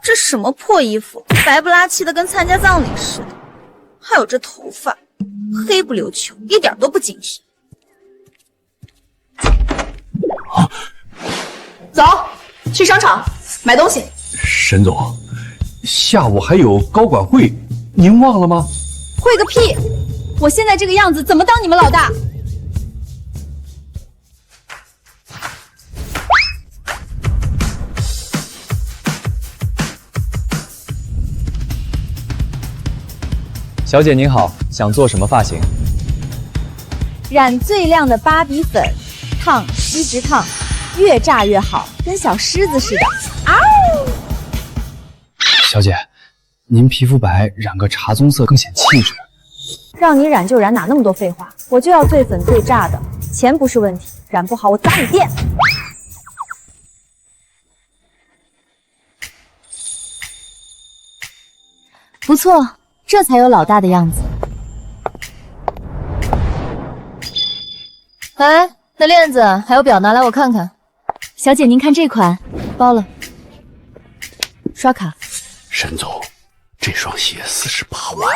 这什么破衣服，白不拉几的跟参加葬礼似的，还有这头发，黑不溜秋，一点都不精神。走，去商场买东西。沈总，下午还有高管会，您忘了吗？会个屁！我现在这个样子，怎么当你们老大？小姐您好，想做什么发型？染最亮的芭比粉，烫一直烫，越炸越好，跟小狮子似的。嗷！小姐，您皮肤白，染个茶棕色更显气质。让你染就染，哪那么多废话？我就要最粉最炸的，钱不是问题，染不好我砸你店。不错，这才有老大的样子。哎，那链子还有表拿来我看看。小姐，您看这款，包了。刷卡。沈总，这双鞋48万。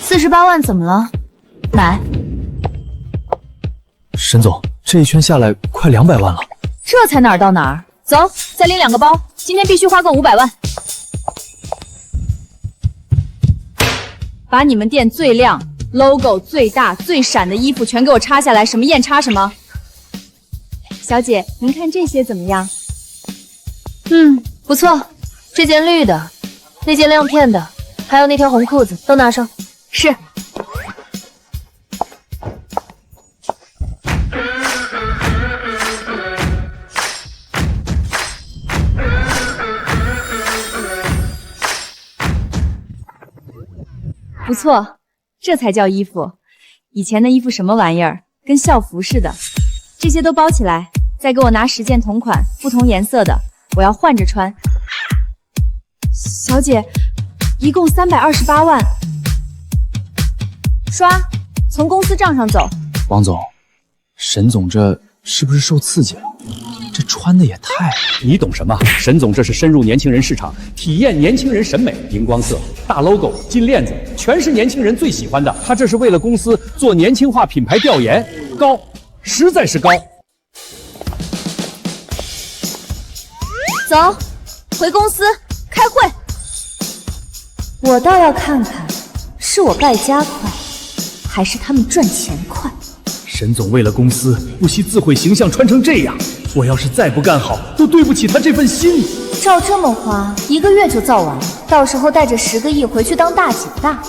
48万怎么了？买。沈总，这一圈下来快200万了。这才哪儿到哪儿？走，再拎2个包，今天必须花够500万。把你们店最亮、logo 最大、最闪的衣服全给我插下来，什么艳插什么。小姐，您看这些怎么样？不错，这件绿的，那件亮片的，还有那条红裤子，都拿上。是。不错，这才叫衣服。以前的衣服什么玩意儿，跟校服似的。这些都包起来，再给我拿10件同款、不同颜色的，我要换着穿。小姐，一共328万。刷，从公司账上走。王总，沈总这是不是受刺激了？这穿的也太……你懂什么？沈总这是深入年轻人市场，体验年轻人审美。荧光色、大 logo、金链子，全是年轻人最喜欢的。他这是为了公司做年轻化品牌调研，高，实在是高。走，回公司开会。我倒要看看，是我败家快，还是他们赚钱快？沈总为了公司不惜自毁形象，穿成这样，我要是再不干好，都对不起他这份心。照这么花，1个月就造完了，到时候带着10个亿回去当大姐大，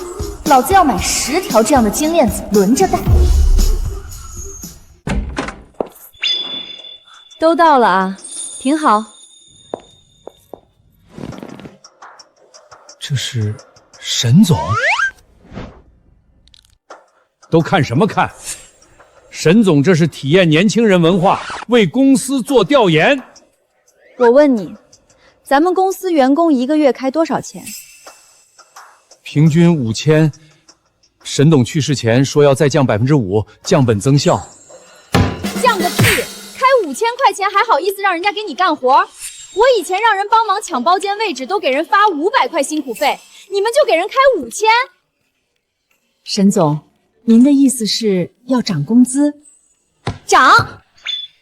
老子要买10条这样的金链子轮着戴。都到了啊，挺好。这是沈总？都看什么看？沈总这是体验年轻人文化，为公司做调研。我问你，咱们公司员工1个月开多少钱？平均5000。沈董去世前说要再降5%，降本增效。降个屁！开5000块钱还好意思让人家给你干活？我以前让人帮忙抢包间位置，都给人发500块辛苦费，你们就给人开5000？沈总，您的意思是要涨工资？涨！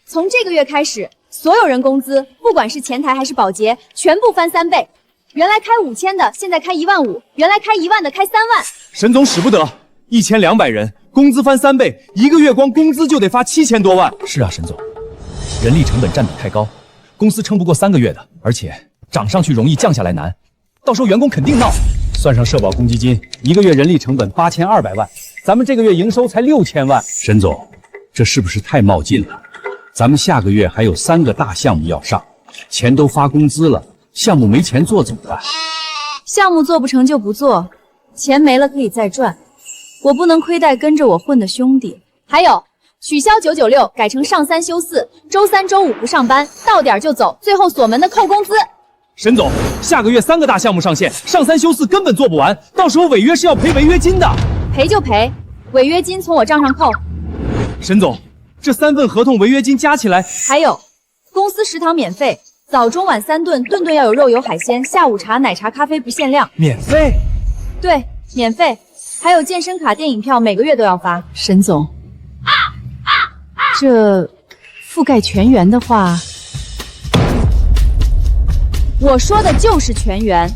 从这个月开始，所有人工资，不管是前台还是保洁，全部翻3倍。原来开5000的，现在开15000；原来开1万的，开3万。沈总使不得，1200人，工资翻3倍，1个月光工资就得发7000多万。是啊，沈总，人力成本占比太高，公司撑不过3个月的，而且涨上去容易，降下来难，到时候员工肯定闹。算上社保公积金，1个月人力成本8200万，咱们这个月营收才6000万。沈总，这是不是太冒进了？咱们下个月还有3个大项目要上，钱都发工资了，项目没钱做怎么办？项目做不成就不做，钱没了可以再赚。我不能亏待跟着我混的兄弟。还有，取消996，改成上3休4，周3周5不上班，到点就走，最后锁门的扣工资。沈总，下个月3个大项目上线，上3休4根本做不完，到时候违约是要赔违约金的。赔就赔，违约金从我账上扣。沈总，这3份合同违约金加起来……还有，公司食堂免费，早中晚3顿，顿顿要有肉有海鲜，下午茶、奶茶、咖啡不限量，免费？对，免费。还有健身卡、电影票，每个月都要发。沈总，这覆盖全员的话，我说的就是全员。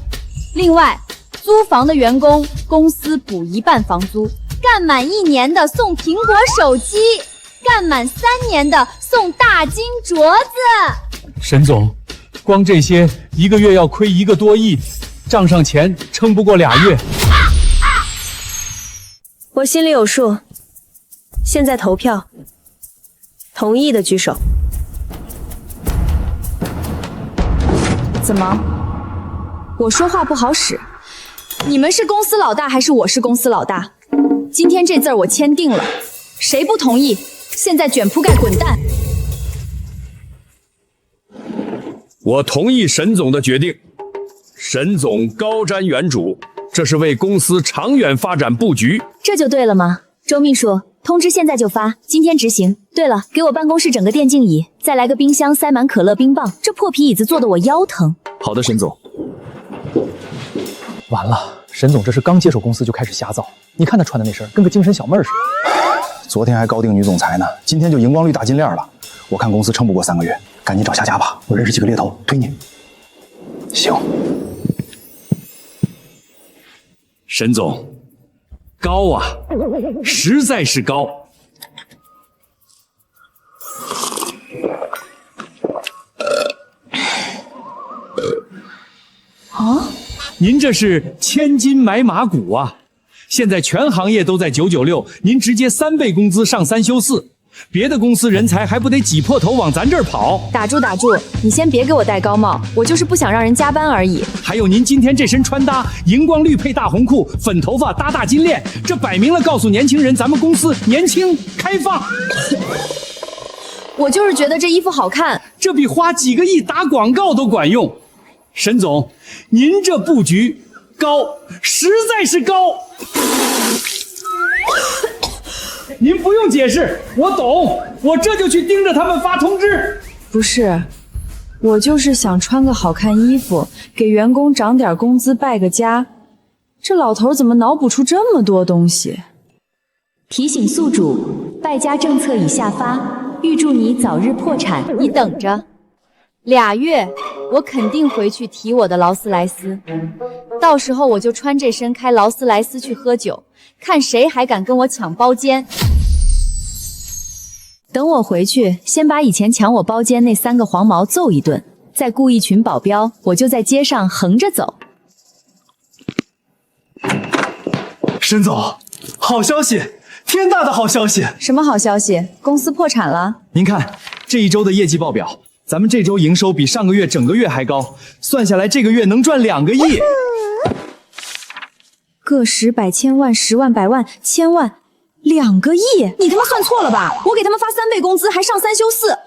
另外，租房的员工公司补1半房租，干满1年的送苹果手机，干满3年的送大金镯子。沈总，光这些1个月要亏1个多亿，账上钱撑不过2月。我心里有数，现在投票，同意的举手。怎么？我说话不好使？你们是公司老大还是我是公司老大？今天这字儿我签定了，谁不同意，现在卷铺盖滚蛋！我同意沈总的决定。沈总高瞻远瞩，这是为公司长远发展布局。这就对了吗？周秘书，通知现在就发，今天执行。对了，给我办公室整个电竞椅，再来个冰箱塞满可乐冰棒，这破皮椅子坐得我腰疼。好的，沈总。完了，沈总这是刚接手公司就开始瞎造，你看他穿的那身，跟个精神小妹儿似的。昨天还高定女总裁呢，今天就荧光绿大金链了。我看公司撑不过3个月，赶紧找下家吧。我认识几个猎头，推你。行。沈总，高啊，实在是高。啊？您这是千金买马骨啊！现在全行业都在996，您直接3倍工资上3休4，别的公司人才还不得挤破头往咱这儿跑？打住打住，你先别给我戴高帽，我就是不想让人加班而已。还有您今天这身穿搭，荧光绿配大红裤，粉头发搭大金链，这摆明了告诉年轻人咱们公司年轻开放。我就是觉得这衣服好看，这比花几个亿打广告都管用。沈总，您这布局高，实在是高。您不用解释，我懂，我这就去盯着他们发通知。不是，我就是想穿个好看衣服，给员工涨点工资，败个家。这老头怎么脑补出这么多东西？提醒宿主，败家政策已下发，预祝你早日破产。你等着，2月我肯定回去提我的劳斯莱斯，到时候我就穿这身开劳斯莱斯去喝酒，看谁还敢跟我抢包间。等我回去，先把以前抢我包间那3个黄毛揍一顿，再雇一群保镖，我就在街上横着走。沈总，好消息，天大的好消息！什么好消息？公司破产了？您看这一周的业绩报表，咱们这周营收比上个月整个月还高，算下来这个月能赚2个亿。个十百千万10万百万千万2个亿，你他妈算错了吧？我给他们发3倍工资，还上3休4，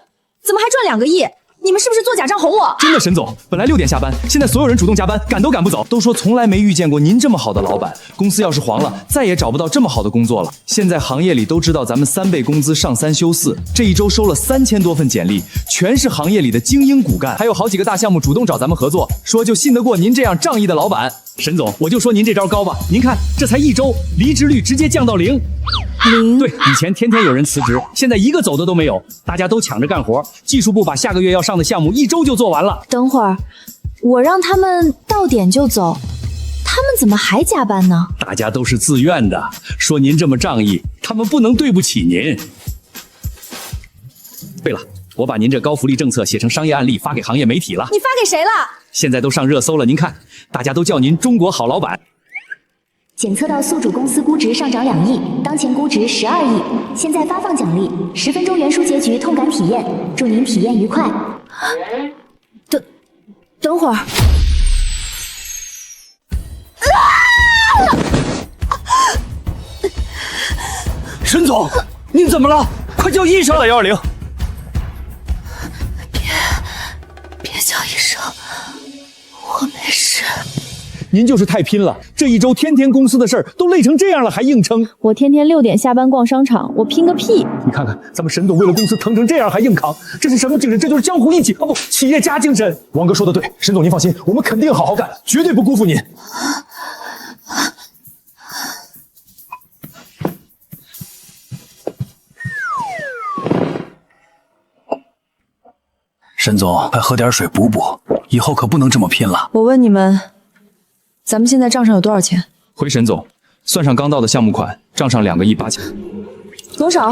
怎么还赚2个亿？你们是不是做假账哄我？真的，沈总，本来6点下班，现在所有人主动加班，赶都赶不走。都说从来没遇见过您这么好的老板，公司要是黄了，再也找不到这么好的工作了。现在行业里都知道咱们3倍工资上3休4，这一周收了3000多份简历，全是行业里的精英骨干，还有好几个大项目主动找咱们合作，说就信得过您这样仗义的老板。沈总，我就说您这招高吧，您看这才1周，离职率直接降到0。对，以前天天有人辞职，现在1个走的都没有，大家都抢着干活。技术部把下个月要上的项目1周就做完了。等会儿，我让他们到点就走，他们怎么还加班呢？大家都是自愿的，说您这么仗义，他们不能对不起您。对了，我把您这高福利政策写成商业案例发给行业媒体了。你发给谁了？现在都上热搜了，您看，大家都叫您中国好老板。检测到宿主公司估值上涨2亿，当前估值12亿，现在发放奖励，10分钟原书结局痛感体验，祝您体验愉快。等会儿。沈总，您怎么了？快叫医生来120。别叫医生，我没事。您就是太拼了，这一周天天公司的事儿都累成这样了，还硬撑。我天天6点下班逛商场，我拼个屁！你看看，咱们沈总为了公司疼成这样还硬扛，这是什么精神？这就是江湖义气啊，不，企业家精神。王哥说的对，沈总您放心，我们肯定好好干，绝对不辜负您。沈总，快喝点水补补，以后可不能这么拼了。我问你们，咱们现在账上有多少钱？回沈总，算上刚到的项目款，账上2个亿8千。多少？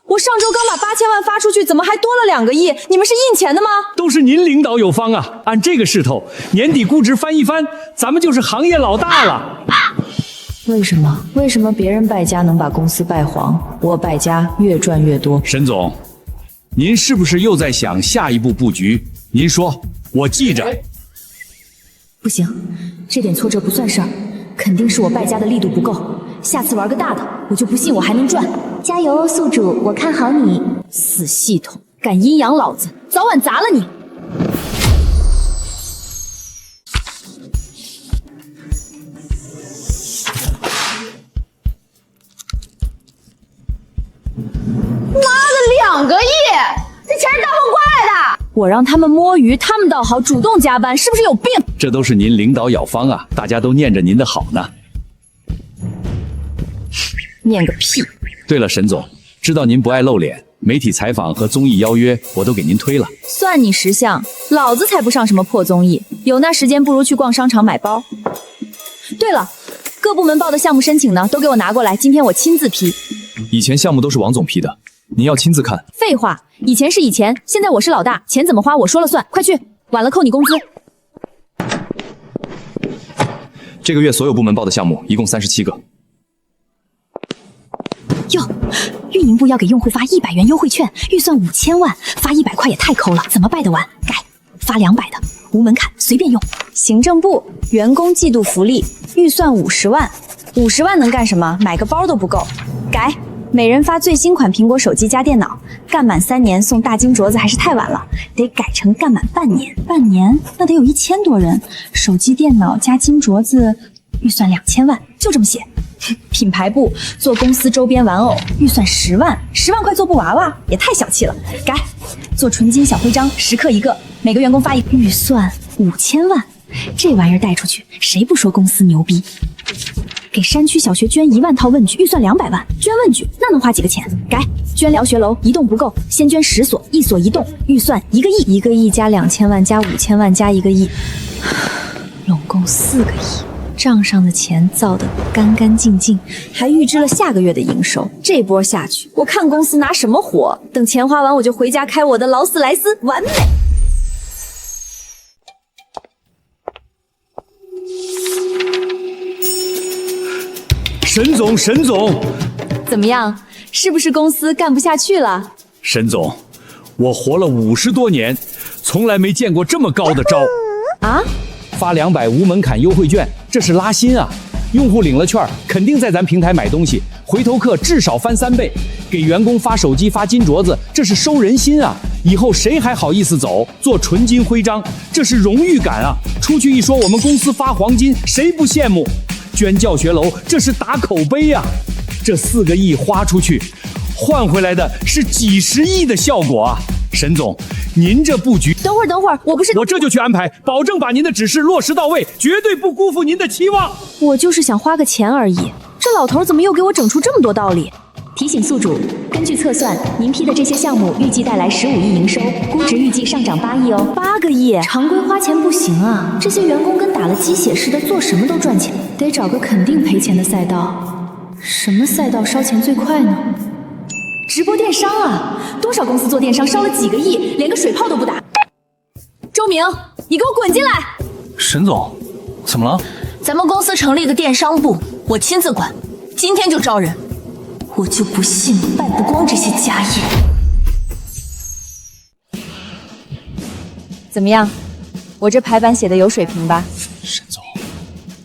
我上周刚把8000万发出去，怎么还多了2个亿？你们是印钱的吗？都是您领导有方啊！按这个势头，年底估值翻一番，咱们就是行业老大了。为什么？为什么别人败家能把公司败黄，我败家越赚越多？沈总，您是不是又在想下一步布局？您说，我记着。不行，这点挫折不算事儿，肯定是我败家的力度不够。下次玩个大的，我就不信我还能赚。加油哦，宿主，我看好你。死系统，敢阴阳老子，早晚砸了你！妈的，2个亿！这钱是大风刮来的！我让他们摸鱼，他们倒好，主动加班，是不是有病？这都是您领导咬方啊，大家都念着您的好呢。念个屁！对了，沈总，知道您不爱露脸，媒体采访和综艺邀约我都给您推了。算你识相，老子才不上什么破综艺，有那时间不如去逛商场买包。对了，各部门报的项目申请呢，都给我拿过来，今天我亲自批。以前项目都是王总批的，您要亲自看。废话，以前是以前，现在我是老大，钱怎么花我说了算，快去，晚了扣你工资。这个月所有部门报的项目一共37个。哟，运营部要给用户发100元优惠券，预算5000万，发100块也太抠了，怎么败得完？改，发200的，无门槛，随便用。行政部员工季度福利预算50万，50万能干什么？买个包都不够。改，每人发最新款苹果手机加电脑，干满3年送大金镯子还是太晚了，得改成干满半年。半年那得有1000多人，手机、电脑加金镯子，预算2000万，就这么写。品牌部做公司周边玩偶，预算10万，10万块做布娃娃也太小气了。改，做纯金小徽章，10克1个，每个员工发1个，预算5000万。这玩意儿带出去，谁不说公司牛逼？给山区小学捐1万套问具，预算200万，捐问具那能花几个钱？改，捐疗学楼移动不够，先捐10所，1所移动，预算1个亿，1个亿加2000万加5000万加1个亿，拢共4个亿。账上的钱造得干干净净，还预支了下个月的营收。这波下去，我看公司拿什么活？等钱花完，我就回家开我的劳斯莱斯，完美。沈总，沈总，怎么样？是不是公司干不下去了？沈总，我活了50多年，从来没见过这么高的招啊！发200无门槛优惠券，这是拉新啊！用户领了券，肯定在咱平台买东西，回头客至少翻3倍。给员工发手机、发金镯子，这是收人心啊！以后谁还好意思走？做纯金徽章，这是荣誉感啊！出去一说我们公司发黄金，谁不羡慕？捐教学楼，这是打口碑啊！这4个亿花出去，换回来的是几十亿的效果啊！沈总，您这布局……等会儿，我这就去安排，保证把您的指示落实到位，绝对不辜负您的期望。我就是想花个钱而已，这老头怎么又给我整出这么多道理？提醒宿主，根据测算，您批的这些项目预计带来15亿营收，估值预计上涨8亿哦。8个亿，常规花钱不行啊！这些员工跟打了鸡血似的，做什么都赚钱，得找个肯定赔钱的赛道。什么赛道烧钱最快呢？直播电商啊！多少公司做电商烧了几个亿，连个水泡都不打。周明，你给我滚进来！沈总，怎么了？咱们公司成立个电商部，我亲自管，今天就招人。我就不信败不光这些家业。怎么样？我这排版写的有水平吧？沈总，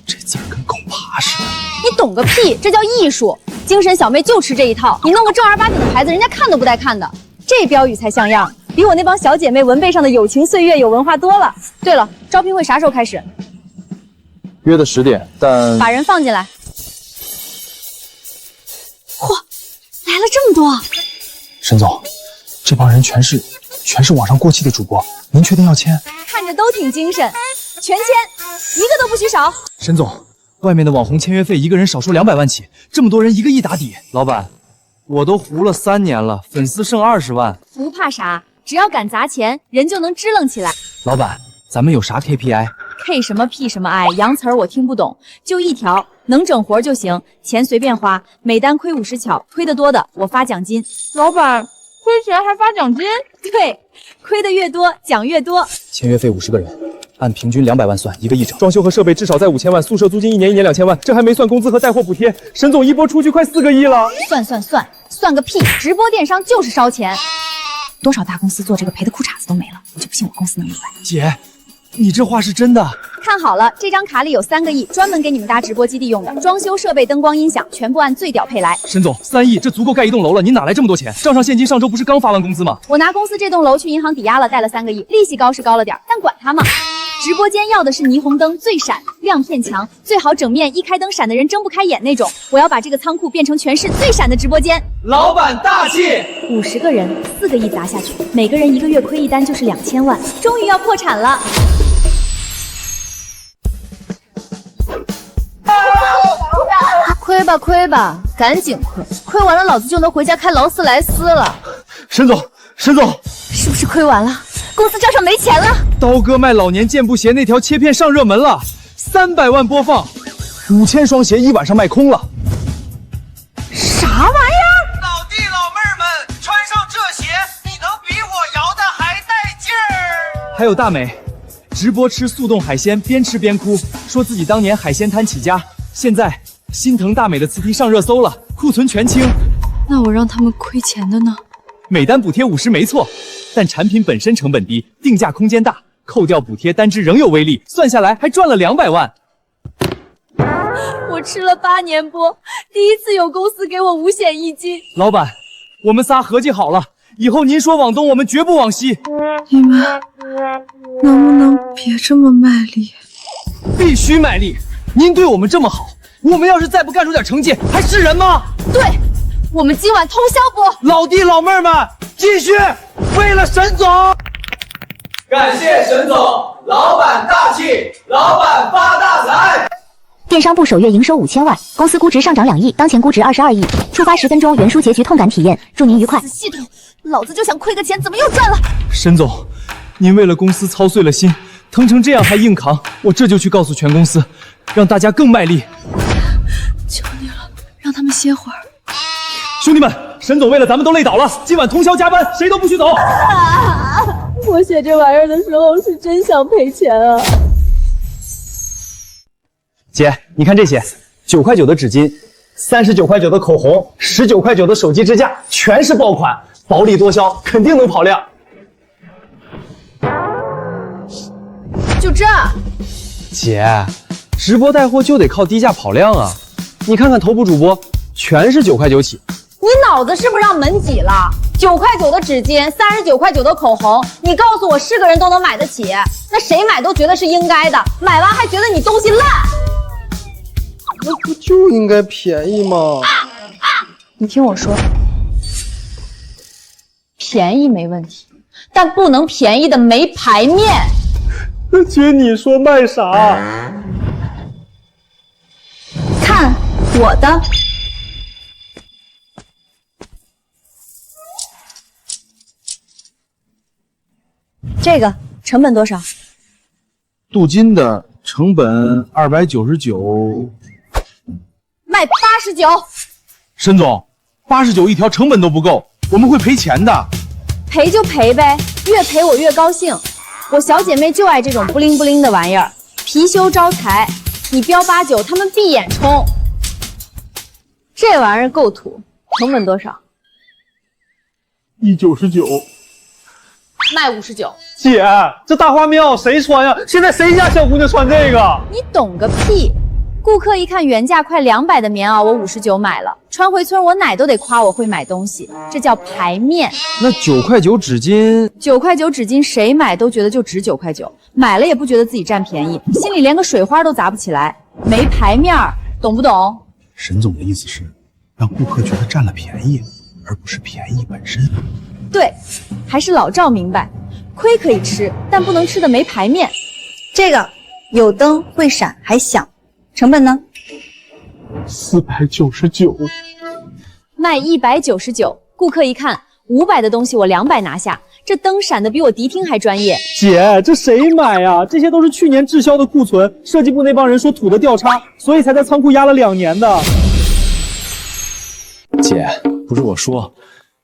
这字儿跟狗爬似的。你懂个屁！这叫艺术。精神小妹就吃这一套，你弄个正儿八经的牌子，人家看都不带看的。这标语才像样，比我那帮小姐妹文背上的友情岁月有文化多了。对了，招聘会啥时候开始？约的10点，但把人放进来。嚯，来了这么多！沈总，这帮人全是网上过气的主播，您确定要签？看着都挺精神，全签，一个都不许少。沈总，外面的网红签约费一个人少说200万起，这么多人1个亿打底。老板，我都糊了3年了，粉丝剩20万。不怕啥，只要敢砸钱，人就能支棱起来。老板，咱们有啥 KPI？K 什么 P 什么 I， 洋词儿我听不懂，就一条，能整活就行，钱随便花，每单亏50巧，亏得多的我发奖金。老板，亏钱还发奖金？对，亏的越多奖越多。签约费50个人，按平均200万算，1个亿整。装修和设备至少在5000万，宿舍租金1年2000万，这还没算工资和带货补贴。沈总一波出去快4个亿了。算个屁！直播电商就是烧钱，多少大公司做这个赔的裤衩子都没了，我就不信我公司能例外。姐，你这话是真的？看好了，这张卡里有3个亿，专门给你们搭直播基地用的，装修设备、灯光、音响全部按最屌配来。沈总，3亿这足够盖一栋楼了，您哪来这么多钱？账上现金上周不是刚发完工资吗？我拿公司这栋楼去银行抵押了，贷了3个亿，利息高是高了点，但管他嘛。直播间要的是霓虹灯最闪，亮片强，最好整面一开灯闪的人睁不开眼那种。我要把这个仓库变成全市最闪的直播间。老板大气！50个人，4个亿砸下去，每个人1个月亏一单就是2000万，终于要破产了。亏吧，赶紧亏完了，老子就能回家开劳斯莱斯了。沈总，是不是亏完了？公司账上没钱了。刀哥卖老年健步鞋那条切片上热门了，300万播放，5000双鞋一晚上卖空了。啥玩意儿？老弟老妹儿们，穿上这鞋，你能比我摇的还带劲儿。还有大美，直播吃速冻海鲜，边吃边哭，说自己当年海鲜摊起家，现在心疼大美的词题上热搜了，库存全清。那我让他们亏钱的呢？每单补贴50没错，但产品本身成本低，定价空间大，扣掉补贴单支仍有威力，算下来还赚了200万。我吃了8年播，第一次有公司给我5险1金。老板，我们仨合计好了，以后您说往东，我们绝不往西。你们能不能别这么卖力？必须卖力！您对我们这么好，我们要是再不干出点成绩，还是人吗？对，我们今晚通宵播。老弟老妹儿们，继续，为了沈总！感谢沈总，老板大气，老板发大财。电商部首月营收5000万，公司估值上涨2亿，当前估值22亿。触发10分钟原书结局痛感体验，祝您愉快。系统，老子就想亏个钱，怎么又赚了？沈总，您为了公司操碎了心，疼成这样还硬扛，我这就去告诉全公司，让大家更卖力。求你了，让他们歇会儿。兄弟们，沈总为了咱们都累倒了，今晚通宵加班，谁都不许走。我写这玩意儿的时候是真想赔钱啊。姐，你看这些，9块9的纸巾，39块9的口红，19块9的手机支架，全是爆款，薄利多销，肯定能跑量。就这？姐，直播带货就得靠低价跑量啊！你看看头部主播，全是9块9起。你脑子是不是让门挤了？9块9的纸巾，39块9的口红，你告诉我是个人都能买得起？那谁买都觉得是应该的，买完还觉得你东西烂。那不就应该便宜吗？你听我说，便宜没问题，但不能便宜的没排面。那姐，你说卖啥？看我的。这个成本多少？镀金的成本299，卖89。沈总，89一条成本都不够，我们会赔钱的。赔就赔呗，越赔我越高兴。我小姐妹就爱这种布灵布灵的玩意儿，貔貅招财，你标89，他们闭眼冲。这玩意儿够土，成本多少199。卖59。姐，这大花棉袄谁穿呀？现在谁家小姑娘穿这个？你懂个屁！顾客一看原价快200的棉袄，我59买了，穿回村我奶都得夸我会买东西，这叫排面。那9块9纸巾，9块9纸巾谁买都觉得就值9块9，买了也不觉得自己占便宜，心里连个水花都砸不起来，没排面，懂不懂？沈总的意思是让顾客觉得占了便宜，而不是便宜本身。对，还是老赵明白，亏可以吃，但不能吃的没排面。这个有灯会闪还响，成本呢？499，卖199，顾客一看500的东西我200拿下，这灯闪的比我迪厅还专业。姐，这谁买呀？这些都是去年滞销的库存，设计部那帮人说土的调差，所以才在仓库压了2年的。姐，不是我说，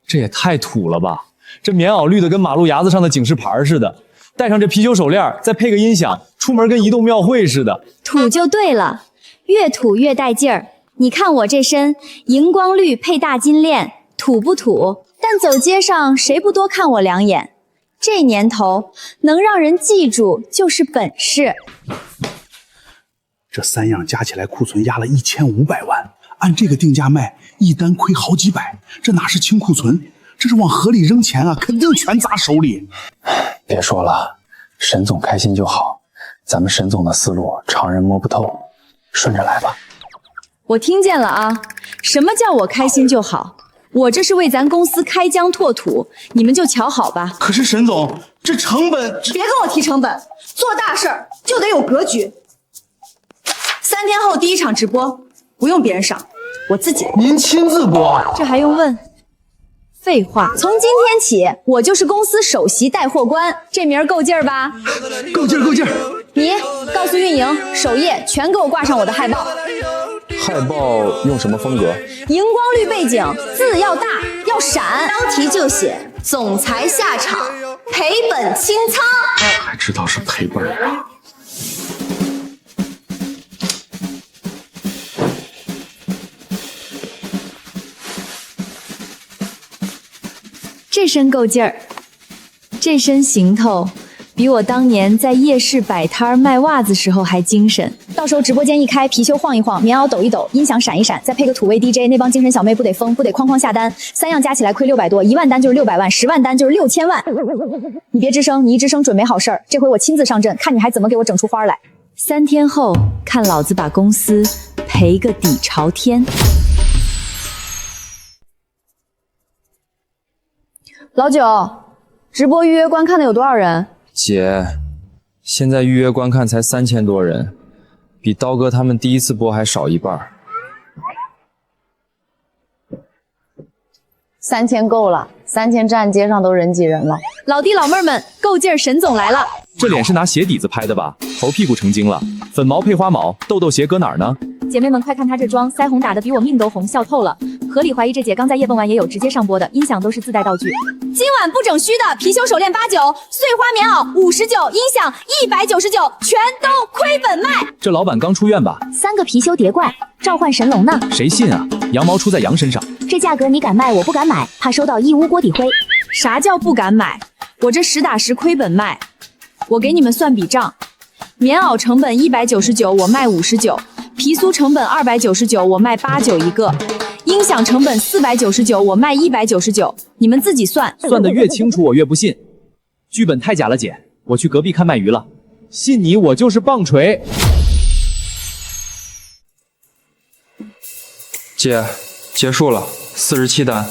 这也太土了吧！这棉袄绿的跟马路牙子上的警示牌似的，戴上这貔貅手链，再配个音响，出门跟移动庙会似的。土就对了，越土越带劲儿。你看我这身荧光绿配大金链，土不土？但走街上谁不多看我2眼？这年头能让人记住就是本事。这3样加起来库存压了1500万，按这个定价卖，一单亏好几百，这哪是清库存？这是往河里扔钱啊，肯定全砸手里。别说了，沈总开心就好。咱们沈总的思路常人摸不透，顺着来吧。我听见了啊，什么叫我开心就好？我这是为咱公司开疆拓土，你们就瞧好吧。可是沈总，这成本……别跟我提成本，做大事儿就得有格局。3天后第1场直播，不用别人上，我自己。您亲自播？这还用问？废话，从今天起，我就是公司首席带货官，这名儿够劲儿吧？够劲儿，够劲儿！你告诉运营，首页全给我挂上我的海报。海报用什么风格？荧光绿背景，字要大，要闪。标题就写总裁下场，赔本清仓。还知道是赔本啊！这身够劲儿，这身行头比我当年在夜市摆摊卖袜子时候还精神。到时候直播间一开，貔貅晃一晃，棉袄抖一抖，音响闪一闪，再配个土味 DJ， 那帮精神小妹不得疯，不得哐哐下单？3样加起来亏600多，1万单就是600万，10万单就是6000万。你别吱声，你一吱声准没好事儿。这回我亲自上阵，看你还怎么给我整出花来。3天后，看老子把公司赔个底朝天。老九，直播预约观看的有多少人？姐，现在预约观看才3000多人，比刀哥他们第1次播还少1半。3000够了，3000站街上都人挤人了。老弟老妹儿们，够劲儿！沈总来了。这脸是拿鞋底子拍的吧？头屁股成精了，粉毛配花毛，豆豆鞋搁哪儿呢？姐妹们快看她这妆，腮红打得比我命都红，笑透了。合理怀疑这姐刚在夜蹦完也有直接上播的，音响都是自带道具。今晚不整虚的，貔貅手链89，碎花棉袄59，音响199，全都亏本卖。这老板刚出院吧？3个貔貅叠怪，召唤神龙呢？谁信啊？羊毛出在羊身上。这价格你敢卖，我不敢买，怕收到义乌锅底灰。啥叫不敢买？我这实打实亏本卖。我给你们算笔账，棉袄成本199，我卖59；皮酥成本299，我卖89一个；音响成本499，我卖199。你们自己算，算得越清楚我越不信。剧本太假了，姐，我去隔壁看鳗鱼了。信你我就是棒槌。姐，结束了，47单，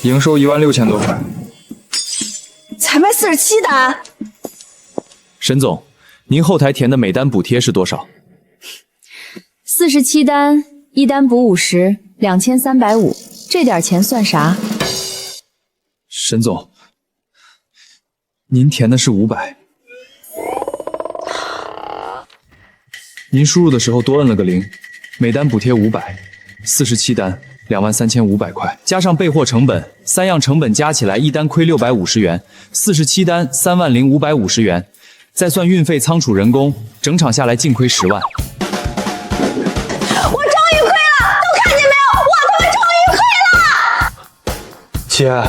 营收16000多块。才卖47单。沈总，您后台填的每单补贴是多少？47单，一单补50，2350，这点钱算啥？沈总，您填的是500，您输入的时候多摁了个0，每单补贴500，47单23500块，加上备货成本，3样成本加起来一单亏650元，47单30550元。再算运费、仓储、人工，整场下来净亏10万。我终于亏了，都看见没有？我他妈终于亏了！姐，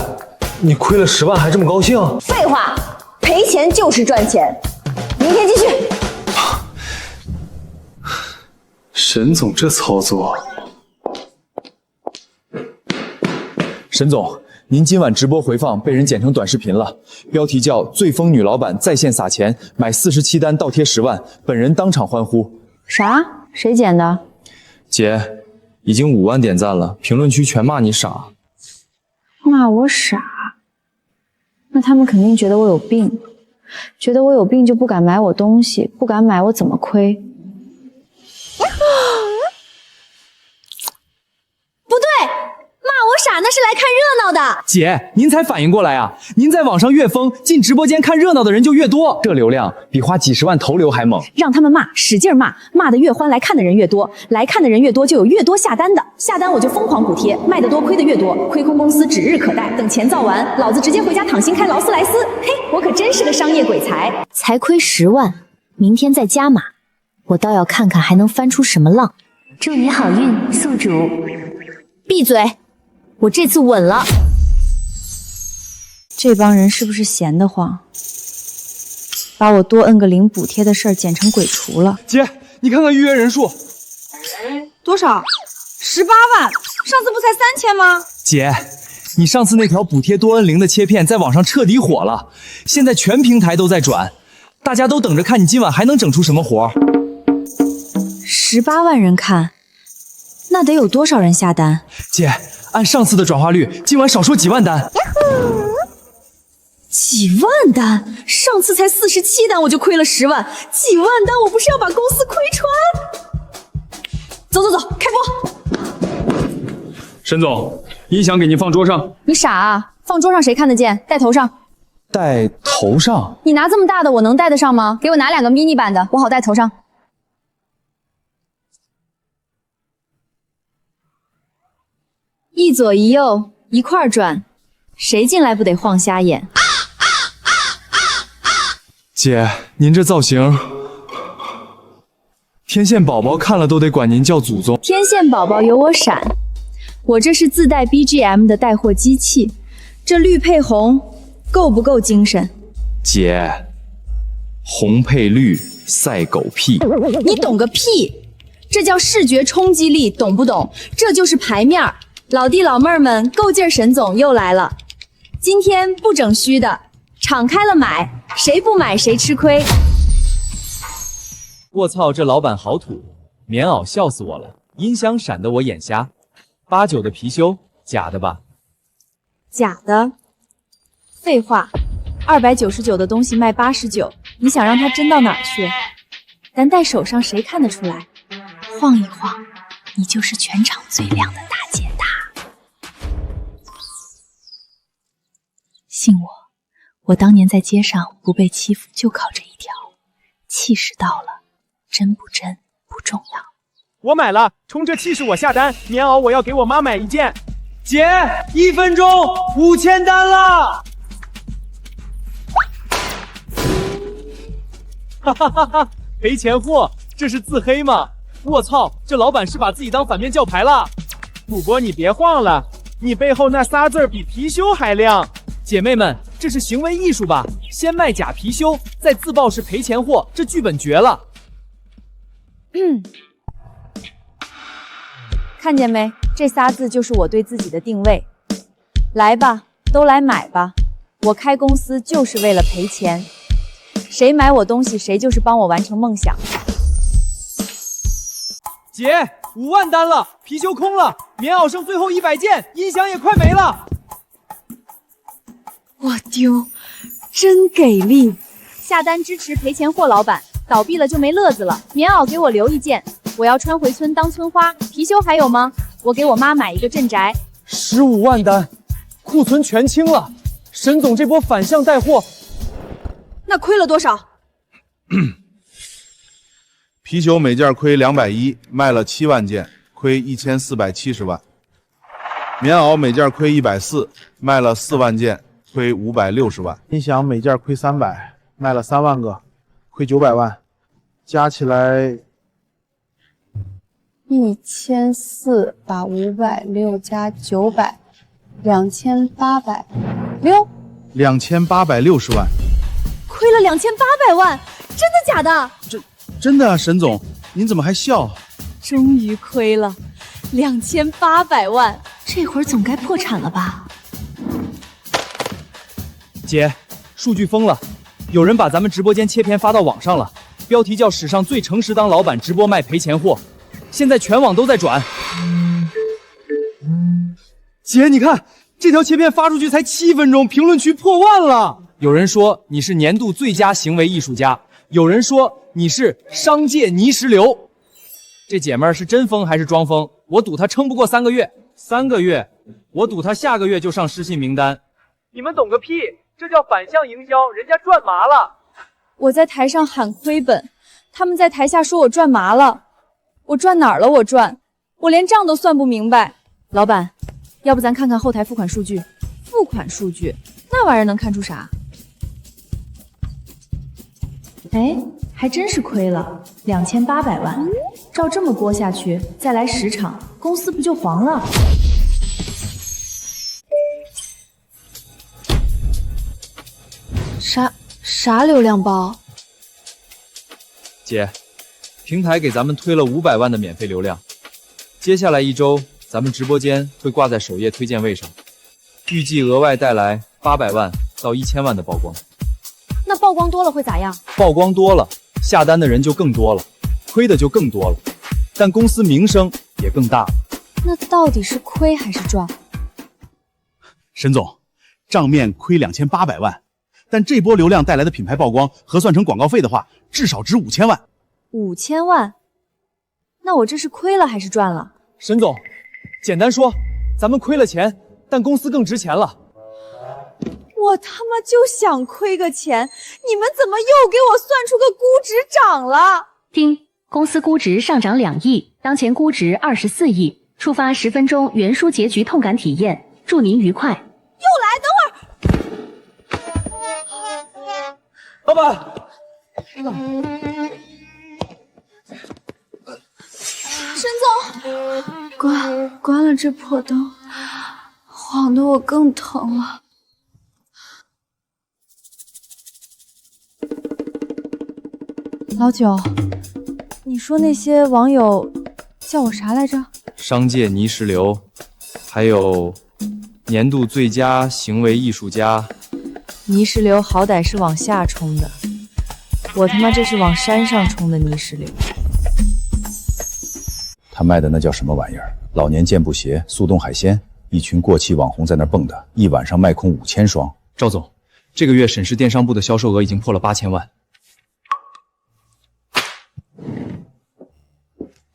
你亏了10万还这么高兴？废话，赔钱就是赚钱。明天继续。沈总这操作，沈总，您今晚直播回放被人剪成短视频了，标题叫“最疯女老板在线撒钱，买47单倒贴10万”，本人当场欢呼。啥？谁剪的？姐，已经5万点赞了，评论区全骂你傻。骂我傻？那他们肯定觉得我有病，觉得我有病就不敢买我东西，不敢买我怎么亏？不对，骂我傻那是来看热闹的。姐，您才反应过来啊！您在网上越疯，进直播间看热闹的人就越多，这流量比花几十万投流还猛。让他们骂，使劲骂，骂得越欢，来看的人越多，来看的人越多，就有越多下单的，下单我就疯狂补贴，卖得多亏的越多，亏空公司指日可待，等钱造完，老子直接回家躺薪开劳斯莱斯。嘿，我可真是个商业鬼才，才亏10万，明天再加码，我倒要看看还能翻出什么浪。祝你好运，宿主。闭嘴，我这次稳了。这帮人是不是闲得慌？把我多摁个0补贴的事儿剪成鬼畜了。姐，你看看预约人数多少？18万，上次不才3000吗？姐，你上次那条补贴多摁0的切片在网上彻底火了，现在全平台都在转，大家都等着看你今晚还能整出什么活。18万人看，那得有多少人下单？姐，按上次的转化率，今晚少说几万单。几万单？上次才47单我就亏了10万，几万单我不是要把公司亏穿？走走走，开播！沈总，音响给您放桌上。你傻啊？放桌上谁看得见？戴头上。戴头上？你拿这么大的，我能戴得上吗？给我拿2个 mini 版的，我好戴头上。一左一右一块转，谁进来不得晃瞎眼？姐，您这造型，天线宝宝看了都得管您叫祖宗。天线宝宝有我闪，我这是自带 BGM 的带货机器，这绿配红够不够精神？姐，红配绿赛狗屁！你懂个屁！这叫视觉冲击力，懂不懂？这就是牌面。老弟老妹儿们，够劲儿！沈总又来了，今天不整虚的，敞开了买，谁不买谁吃亏。卧槽，这老板好土，棉袄笑死我了，音箱闪得我眼瞎。89的貔貅，假的吧？假的？废话，299的东西卖89，你想让它真到哪儿去？咱戴手上谁看得出来？晃一晃，你就是全场最靓的大姐大。信我，我当年在街上不被欺负就靠这一条，气势到了，真不真不重要。我买了，冲这气势我下单，棉袄我要给我妈买1件。姐，1分钟5000单了！哈哈哈哈！赔钱货，这是自黑吗？我操，这老板是把自己当反面教材了。主播你别晃了，你背后那仨字比貔貅还亮。姐妹们，这是行为艺术吧？先卖假貔貅，再自曝是赔钱货，这剧本绝了。看见没？这仨字就是我对自己的定位。来吧，都来买吧，我开公司就是为了赔钱，谁买我东西，谁就是帮我完成梦想。姐，5万单了，貔貅空了，棉袄剩最后100件，音响也快没了。我丢，真给力！下单支持赔钱货老板，倒闭了就没乐子了。棉袄给我留1件，我要穿回村当村花。貔貅还有吗？我给我妈买一个镇宅。15万单，库存全清了。沈总这波反向带货，那亏了多少？貔貅每件亏210，卖了7万件，亏1470万。棉袄每件亏140，卖了4万件，亏560万。音响每件亏300，卖了3万个，亏900万，加起来1400把560加900，2860。2860万，亏了2800万，真的假的？真的啊，沈总，您怎么还笑？终于亏了2800万，这会儿总该破产了吧？姐，数据疯了，有人把咱们直播间切片发到网上了，标题叫"史上最诚实当老板直播卖赔钱货"，现在全网都在转。姐，你看这条切片发出去才7分钟，评论区破万了。有人说你是年度最佳行为艺术家，有人说你是商界泥石流。这姐们儿是真疯还是装疯？我赌她撑不过3个月。3个月，我赌她下个月就上失信名单。你们懂个屁！这叫反向营销，人家赚麻了。我在台上喊亏本，他们在台下说我赚麻了。我赚哪儿了？我连账都算不明白。老板，要不咱看看后台付款数据？付款数据那玩意儿能看出啥？哎，还真是亏了2800万。照这么播下去，再来10场，公司不就黄了？啥流量包？姐，平台给咱们推了500万的免费流量，接下来1周，咱们直播间会挂在首页推荐位上，预计额外带来800万到1000万的曝光。那曝光多了会咋样？曝光多了，下单的人就更多了，亏的就更多了，但公司名声也更大了。那到底是亏还是赚？沈总，账面亏2800万，但这波流量带来的品牌曝光核算成广告费的话，至少值5000万。5000万？那我这是亏了还是赚了？沈总，简单说，咱们亏了钱，但公司更值钱了。我他妈就想亏个钱，你们怎么又给我算出个估值涨了？丁，公司估值上涨2亿，当前估值24亿，触发10分钟原书结局痛感体验，祝您愉快。又来，等会儿。老板，沈总，关了这破灯，晃得我更疼了。老九，你说那些网友叫我啥来着？商界泥石流，还有年度最佳行为艺术家。泥石流好歹是往下冲的，我他妈这是往山上冲的泥石流。他卖的那叫什么玩意儿？老年健步鞋、速冻海鲜，一群过气网红在那蹦跶，一晚上卖空5000双。赵总，这个月沈氏电商部的销售额已经破了8000万。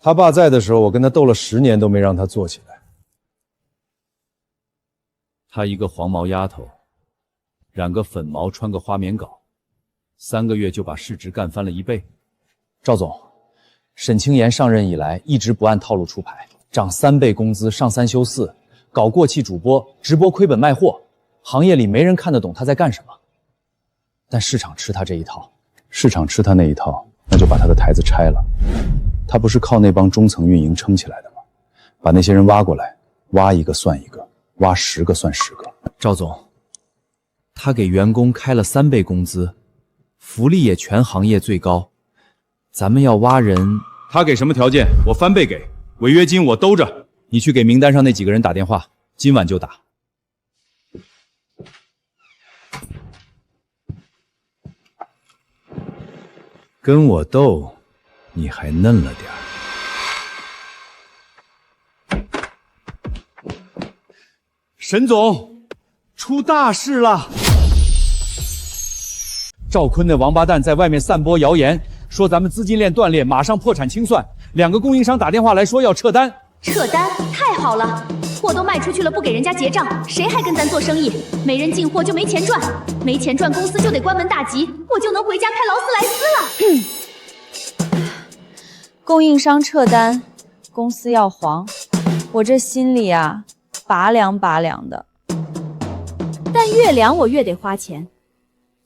他爸在的时候，我跟他斗了10年都没让他做起来。他一个黄毛丫头，染个粉毛，穿个花棉袄，3个月就把市值干翻了1倍。赵总，沈清言上任以来一直不按套路出牌，涨3倍工资，上3休4，搞过气主播，直播亏本卖货，行业里没人看得懂他在干什么。但市场吃他这一套，市场吃他那一套，那就把他的台子拆了。他不是靠那帮中层运营撑起来的吗？把那些人挖过来，挖一个算一个，挖10个算10个。赵总，他给员工开了3倍工资，福利也全行业最高。咱们要挖人，他给什么条件，我翻倍给，违约金我兜着。你去给名单上那几个人打电话，今晚就打。跟我斗，你还嫩了点儿。沈总，出大事了！赵坤那王八蛋在外面散播谣言，说咱们资金链断裂，马上破产清算。2个供应商打电话来说要撤单。撤单太好了，货都卖出去了，不给人家结账，谁还跟咱做生意？没人进货就没钱赚，没钱赚公司就得关门大吉，我就能回家开劳斯莱斯了。供应商撤单，公司要黄，我这心里啊拔凉拔凉的。但越凉我越得花钱，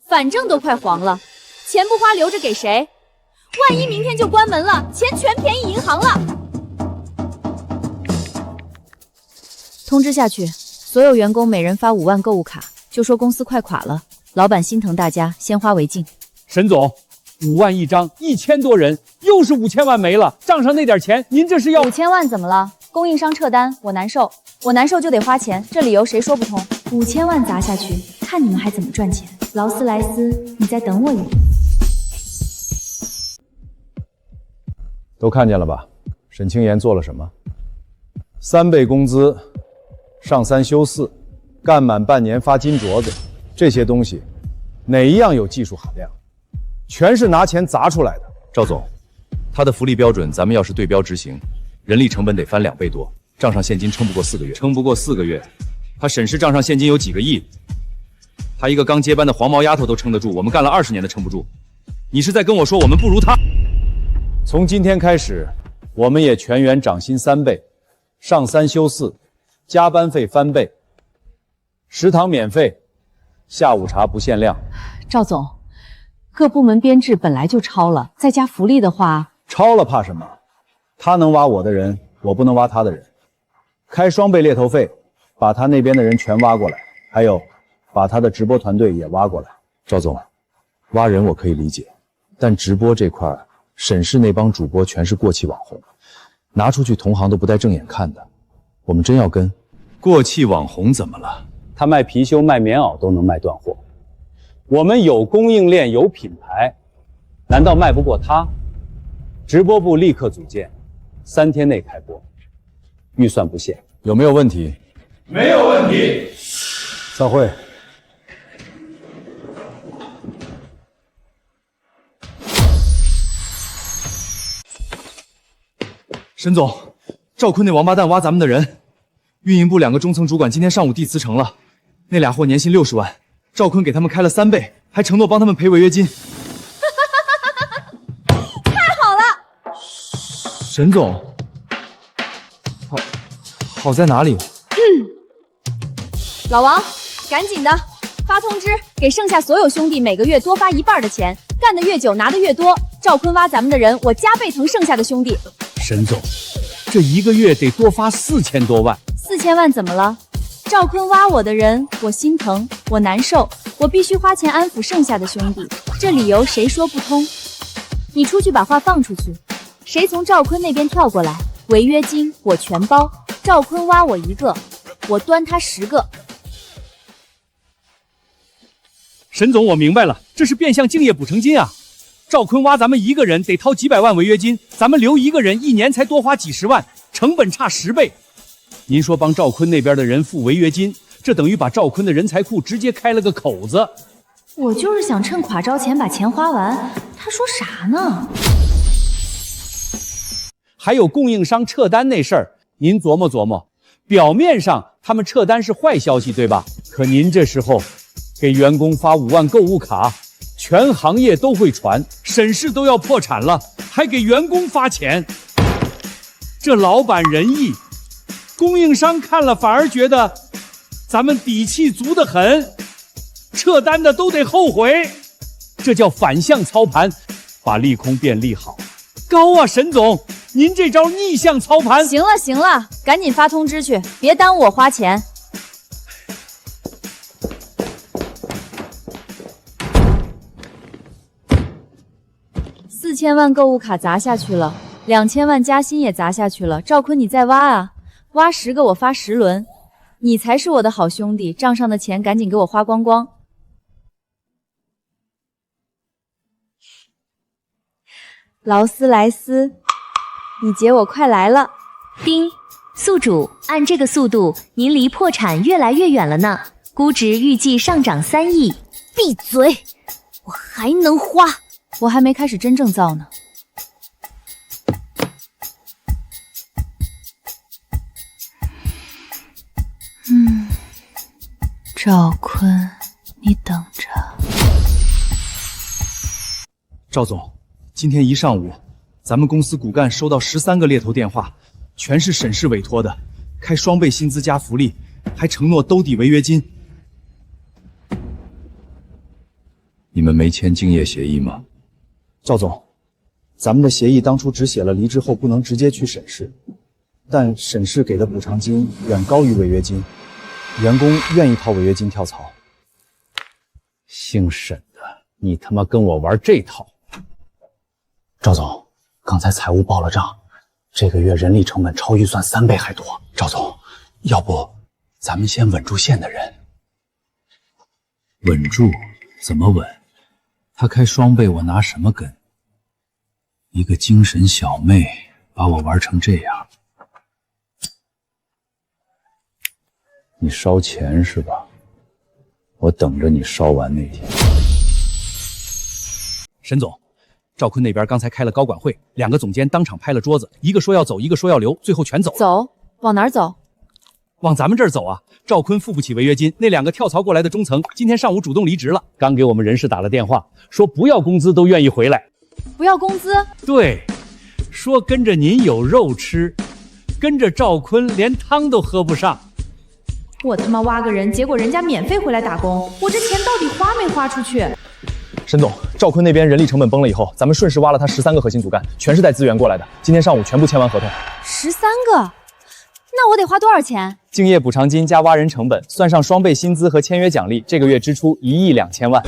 反正都快黄了，钱不花留着给谁？万一明天就关门了，钱全便宜银行了。通知下去，所有员工每人发5万购物卡，就说公司快垮了，老板心疼大家，先花为敬。沈总， 5万一张，1000多人，又是5000万没了。账上那点钱，您这是要？5000万怎么了？供应商撤单，我难受，我难受就得花钱，这理由谁说不通？5000万砸下去，看你们还怎么赚钱。劳斯莱斯，你再等我一点。都看见了吧？沈清言做了什么？3倍工资，上3休4，干满半年发金镯子，这些东西哪一样有技术含量？全是拿钱砸出来的。赵总，他的福利标准咱们要是对标执行，人力成本得翻2倍多，账上现金撑不过4个月，撑不过4个月，他沈氏账上现金有几个亿？他一个刚接班的黄毛丫头都撑得住，我们干了20年的撑不住。你是在跟我说我们不如他？从今天开始，我们也全员涨薪3倍，上3休4，加班费翻倍，食堂免费，下午茶不限量。赵总，各部门编制本来就超了，再加福利的话，超了怕什么？他能挖我的人，我不能挖他的人。开双倍猎头费，把他那边的人全挖过来，还有把他的直播团队也挖过来。赵总，挖人我可以理解，但直播这块，沈氏那帮主播全是过气网红，拿出去同行都不带正眼看的。我们真要跟？过气网红怎么了？他卖貔貅、卖棉袄都能卖断货。我们有供应链，有品牌，难道卖不过他？直播部立刻组建，3天内开播，预算不限。有没有问题？没有问题。散会。沈总，赵坤那王八蛋挖咱们的人，运营部2个中层主管今天上午递辞呈了，那俩货年薪60万，赵坤给他们开了3倍，还承诺帮他们赔违约金。太好了！沈总，好在哪里？老王，赶紧的，发通知给剩下所有兄弟每个月多发1半的钱，干得越久拿得越多。赵坤挖咱们的人，我加倍疼剩下的兄弟。沈总，这1个月得多发4000多万。4000万怎么了？赵坤挖我的人，我心疼，我难受，我必须花钱安抚剩下的兄弟，这理由谁说不通？你出去把话放出去，谁从赵坤那边跳过来，违约金我全包。赵坤挖我1个，我端他10个。沈总，我明白了，这是变相敬业补偿金啊！赵坤挖咱们1个人得掏几百万违约金，咱们留1个人1年才多花几十万，成本差10倍。您说帮赵坤那边的人付违约金，这等于把赵坤的人才库直接开了个口子。我就是想趁垮招前把钱花完，他说啥呢？还有供应商撤单那事儿，您琢磨琢磨。表面上他们撤单是坏消息，对吧？可您这时候给员工发5万购物卡，全行业都会传，沈氏都要破产了，还给员工发钱，这老板仁义，供应商看了反而觉得咱们底气足得很，撤单的都得后悔，这叫反向操盘，把利空变利好。高啊，沈总，您这招逆向操盘。行了行了，赶紧发通知去，别耽误我花钱。4000万购物卡砸下去了，2000万加薪也砸下去了。赵坤，你再挖啊，挖10个我发10轮，你才是我的好兄弟。账上的钱赶紧给我花光光。劳斯莱斯，你姐我快来了。丁，宿主，按这个速度，您离破产越来越远了呢。估值预计上涨3亿。闭嘴，我还能花，我还没开始真正造呢。赵坤，你等着。赵总，今天一上午，咱们公司骨干收到13个猎头电话，全是沈氏委托的，开双倍薪资加福利，还承诺兜底违约金。你们没签竞业协议吗？赵总，咱们的协议当初只写了离职后不能直接去沈氏，但沈氏给的补偿金远高于违约金，员工愿意掏违约金跳槽。姓沈的，你他妈跟我玩这套！赵总，刚才财务报了账，这个月人力成本超预算3倍还多。赵总，要不咱们先稳住线的人。稳住？怎么稳？他开双倍，我拿什么跟？一个精神小妹把我玩成这样，你烧钱是吧？我等着你烧完那天。沈总，赵坤那边刚才开了高管会，2个总监当场拍了桌子，一个说要走，一个说要留，最后全走了。走？往哪儿走？往咱们这儿走啊！赵坤付不起违约金，那2个跳槽过来的中层今天上午主动离职了，刚给我们人事打了电话，说不要工资都愿意回来。不要工资？对，说跟着您有肉吃，跟着赵坤连汤都喝不上。我他妈挖个人，结果人家免费回来打工，我这钱到底花没花出去？沈总，赵坤那边人力成本崩了以后，咱们顺势挖了他13个核心骨干，全是带资源过来的。今天上午全部签完合同。13个？那我得花多少钱？敬业补偿金加挖人成本，算上双倍薪资和签约奖励，这个月支出1亿2千万。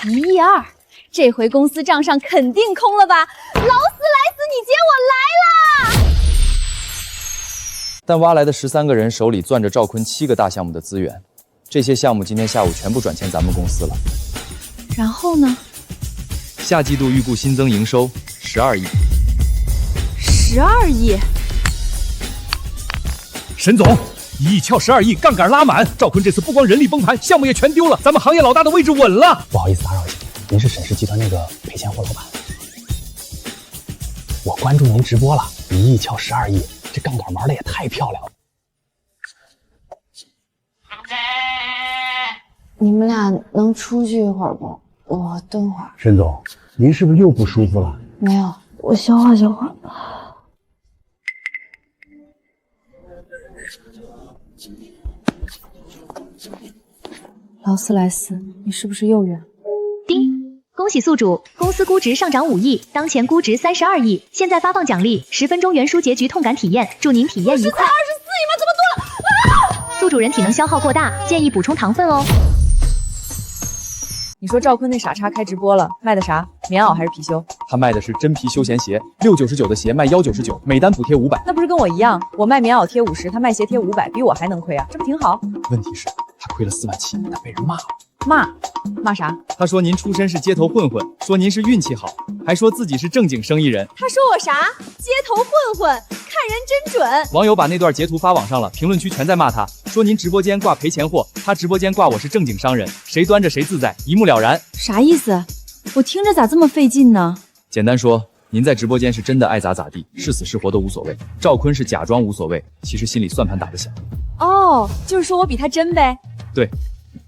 1亿2，这回公司账上肯定空了吧？劳斯莱斯，你接我来啦！但挖来的13个人手里攥着赵坤7个大项目的资源，这些项目今天下午全部转签咱们公司了。然后呢？下季度预估新增营收12亿。12亿？沈总，1亿撬12亿，杠杆拉满。赵坤这次不光人力崩盘，项目也全丢了，咱们行业老大的位置稳了。不好意思打扰一下，您是沈氏集团那个赔钱货老板？我关注您直播了，1亿撬12亿，这杠杆玩的也太漂亮了。你们俩能出去一会儿不？我蹲会儿。沈总，您是不是又不舒服了？没有，我消化消化。劳斯莱斯，你是不是又远？叮！恭喜宿主，公司估值上涨5亿，当前估值32亿，现在发放奖励10分钟原书结局痛感体验，祝您体验愉快。24亿吗？怎么多了？宿主人体能消耗过大，建议补充糖分哦。你说赵坤那傻叉开直播了，卖的啥？棉袄还是貔貅？他卖的是真皮休闲鞋，699的鞋卖199，每单补贴500。那不是跟我一样？我卖棉袄贴50，他卖鞋贴500，比我还能亏啊，这不挺好？问题是，他亏了4万7，但被人骂了。骂啥？他说您出身是街头混混，说您是运气好，还说自己是正经生意人。他说我啥？街头混混，看人真准。网友把那段截图发网上了，评论区全在骂他，说您直播间挂赔钱货，他直播间挂我是正经商人，谁端着谁自在，一目了然。啥意思？我听着咋这么费劲呢？简单说，您在直播间是真的爱咋咋地，是死是活都无所谓。赵坤是假装无所谓，其实心里算盘打得响。哦，就是说我比他真呗。对。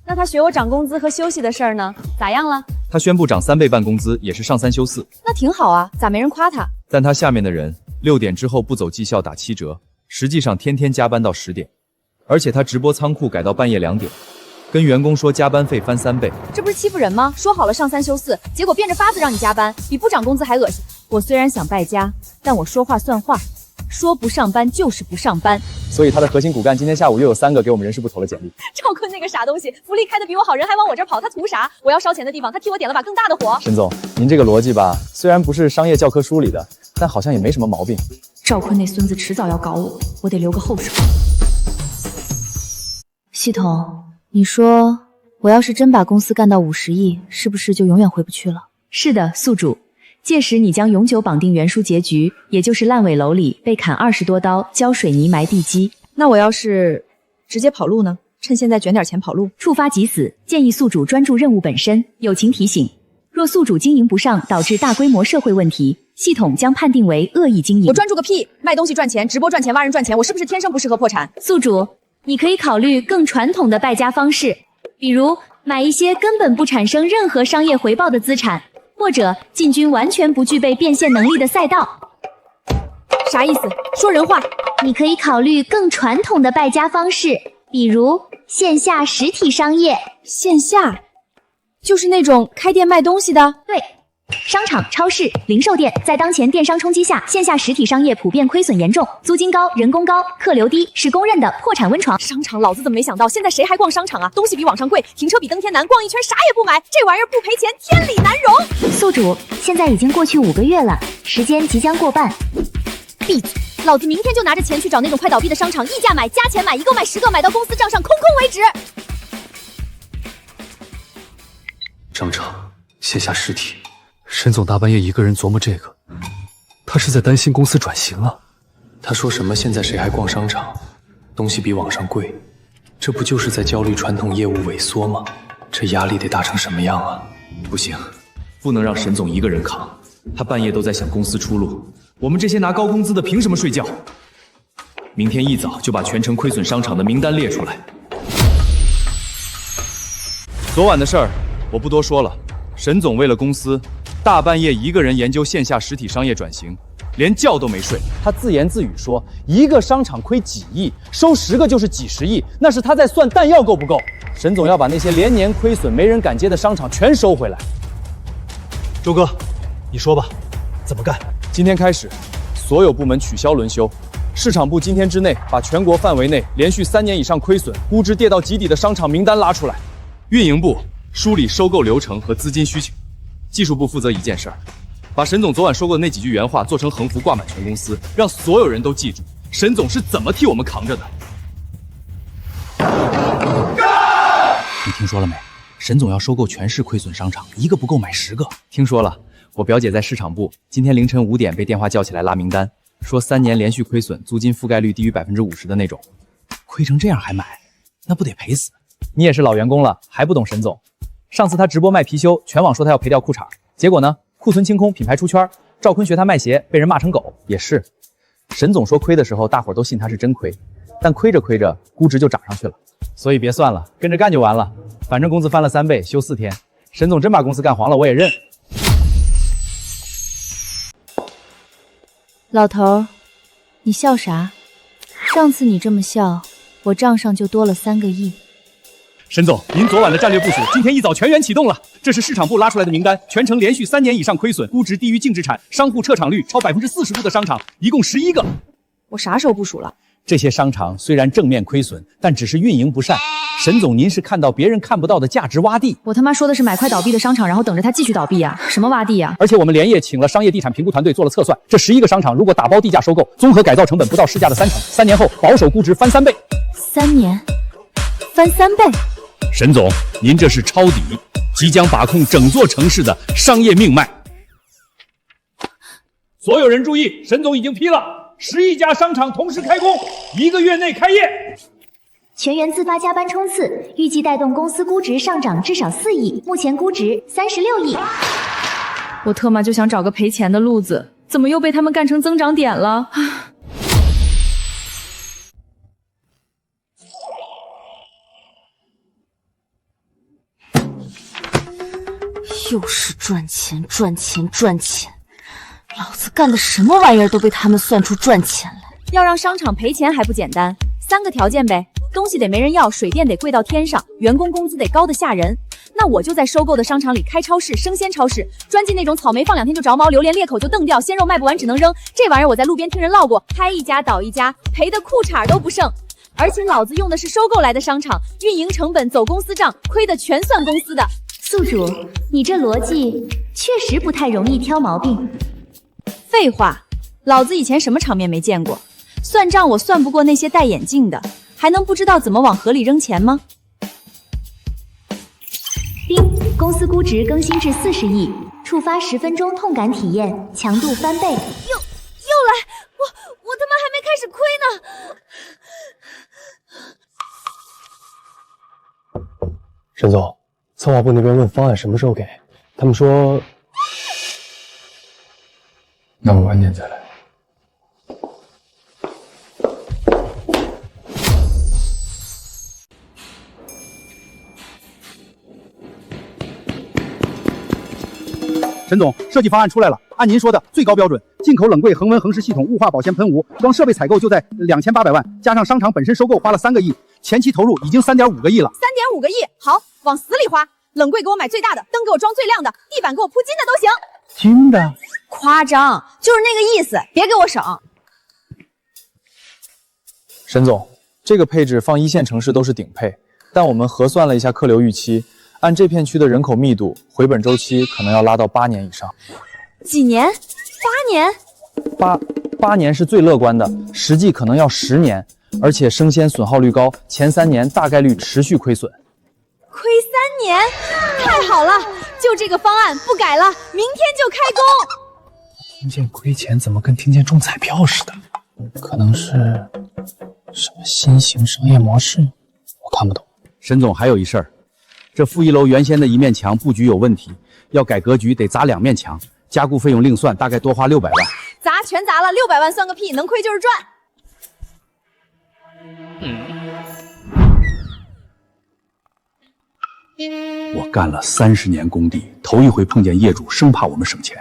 那他学我涨工资和休息的事儿呢？咋样了？他宣布涨3倍半工资，也是上3休4。那挺好啊，咋没人夸他？但他下面的人6点之后不走绩效打7折，实际上天天加班到10点，而且他直播仓库改到半夜2点，跟员工说加班费翻3倍。这不是欺负人吗？说好了上3休4，结果变着法子让你加班，比不涨工资还恶心。我虽然想败家，但我说话算话。说不上班就是不上班，所以他的核心骨干今天下午又有3个给我们人事部投了简历。赵坤那个傻东西，福利开的比我好，人还往我这儿跑，他图啥？我要烧钱的地方，他替我点了把更大的火。沈总，您这个逻辑吧，虽然不是商业教科书里的，但好像也没什么毛病。赵坤那孙子迟早要搞我，我得留个后手。系统，你说我要是真把公司干到50亿，是不是就永远回不去了？是的，宿主。届时你将永久绑定原书结局，也就是烂尾楼里被砍20多刀，浇水泥埋地基。那我要是直接跑路呢？趁现在卷点钱跑路，触发即死，建议宿主专注任务本身。友情提醒：若宿主经营不善，导致大规模社会问题，系统将判定为恶意经营。我专注个屁！卖东西赚钱，直播赚钱，挖人赚钱，我是不是天生不适合破产？宿主，你可以考虑更传统的败家方式，比如买一些根本不产生任何商业回报的资产。或者进军完全不具备变现能力的赛道。啥意思？说人话。你可以考虑更传统的败家方式，比如线下实体商业。线下？就是那种开店卖东西的？对。商场、超市、零售店在当前电商冲击下，线下实体商业普遍亏损严重，租金高、人工高、客流低，是公认的破产温床。商场，老子怎么没想到，现在谁还逛商场啊？东西比网上贵，停车比登天难，逛一圈啥也不买，这玩意儿不赔钱，天理难容。宿主。主，现在已经过去5个月了，时间即将过半。闭嘴！老子明天就拿着钱去找那种快倒闭的商场，溢价买，加钱买，一个买10个，买到公司账上空空为止。商场线下实体，沈总大半夜一个人琢磨这个，他是在担心公司转型啊。他说什么现在谁还逛商场，东西比网上贵，这不就是在焦虑传统业务萎缩吗？这压力得大成什么样啊？不行，不能让沈总一个人扛，他半夜都在想公司出路，我们这些拿高工资的凭什么睡觉？明天一早就把全城亏损商场的名单列出来。昨晚的事儿我不多说了，沈总为了公司，大半夜一个人研究线下实体商业转型，连觉都没睡。他自言自语说，一个商场亏几亿，收10个就是几十亿，那是他在算弹药够不够。沈总要把那些连年亏损、没人敢接的商场全收回来。周哥，你说吧，怎么干？今天开始，所有部门取消轮休。市场部今天之内把全国范围内连续3年以上亏损、估值跌到极底的商场名单拉出来。运营部梳理收购流程和资金需求，技术部负责一件事儿，把沈总昨晚说过的那几句原话做成横幅挂满全公司，让所有人都记住沈总是怎么替我们扛着的。你听说了没？沈总要收购全市亏损商场，一个不够买10个。听说了，我表姐在市场部，今天凌晨5点被电话叫起来拉名单，说3年连续亏损，租金覆盖率低于50%的那种。亏成这样还买，那不得赔死？你也是老员工了，还不懂沈总？上次他直播卖貔貅，全网说他要赔掉裤衩，结果呢，库存清空，品牌出圈。赵坤学他卖鞋，被人骂成狗。也是，沈总说亏的时候，大伙儿都信他是真亏，但亏着亏着，估值就涨上去了。所以别算了，跟着干就完了。反正工资翻了3倍，休4天。沈总真把公司干黄了，我也认。老头，你笑啥？上次你这么笑，我账上就多了3个亿。沈总，您昨晚的战略部署今天一早全员启动了。这是市场部拉出来的名单，全城连续3年以上亏损、估值低于净资产、商户撤场率超45%的商场，一共11个。我啥时候部署了？这些商场虽然正面亏损，但只是运营不善。沈总，您是看到别人看不到的价值洼地。我他妈说的是买快倒闭的商场，然后等着它继续倒闭啊？什么洼地啊？而且我们连夜请了商业地产评估团队做了测算，这11个商场如果打包地价收购，综合改造成本不到市价的30%，3年后保守估值翻3倍。3年翻3倍？沈总，您这是抄底，即将把控整座城市的商业命脉。所有人注意，沈总已经批了11家商场同时开工，1个月内开业。全员自发加班冲刺，预计带动公司估值上涨至少4亿，目前估值36亿。我特么就想找个赔钱的路子，怎么又被他们干成增长点了？又是赚钱赚钱赚钱，老子干的什么玩意儿都被他们算出赚钱来。要让商场赔钱还不简单，3个条件呗。东西得没人要，水电得贵到天上，员工工资得高得吓人。那我就在收购的商场里开超市，生鲜超市，专进那种草莓放2天就着毛，榴莲裂口就瞪掉，鲜肉卖不完只能扔。这玩意儿我在路边听人唠过，开一家倒一家，赔的裤衩都不剩。而且老子用的是收购来的商场，运营成本走公司账，亏的全算公司的。宿主，你这逻辑确实不太容易挑毛病。废话，老子以前什么场面没见过？算账我算不过那些戴眼镜的，还能不知道怎么往河里扔钱吗？丁，公司估值更新至40亿，触发10分钟痛感体验，强度翻倍。又来，我他妈还没开始亏呢。沈总，策划部那边问方案什么时候给，他们说，那我晚点再来。沈总，设计方案出来了，按您说的最高标准，进口冷柜恒温恒湿系统、雾化保鲜喷雾，光设备采购就在2800万，加上商场本身收购花了3个亿，前期投入已经3.5个亿了。3.5个亿，好，往死里花。冷柜给我买最大的，灯给我装最亮的，地板给我铺金的都行。金的？夸张，就是那个意思，别给我省。沈总，这个配置放1线城市都是顶配，但我们核算了一下客流预期，按这片区的人口密度，回本周期可能要拉到8年以上。几年？8年？8年是最乐观的，实际可能要10年，而且生鲜损耗率高，前3年大概率持续亏损。亏3年，太好了！就这个方案不改了，明天就开工。听见亏钱怎么跟听见中彩票似的？可能是什么新型商业模式，我看不懂。沈总还有一事儿，这负1楼原先的一面墙布局有问题，要改格局得砸2面墙，加固费用另算，大概多花600万。砸全砸了，600万算个屁，能亏就是赚。我干了30年工地，头一回碰见业主生怕我们省钱。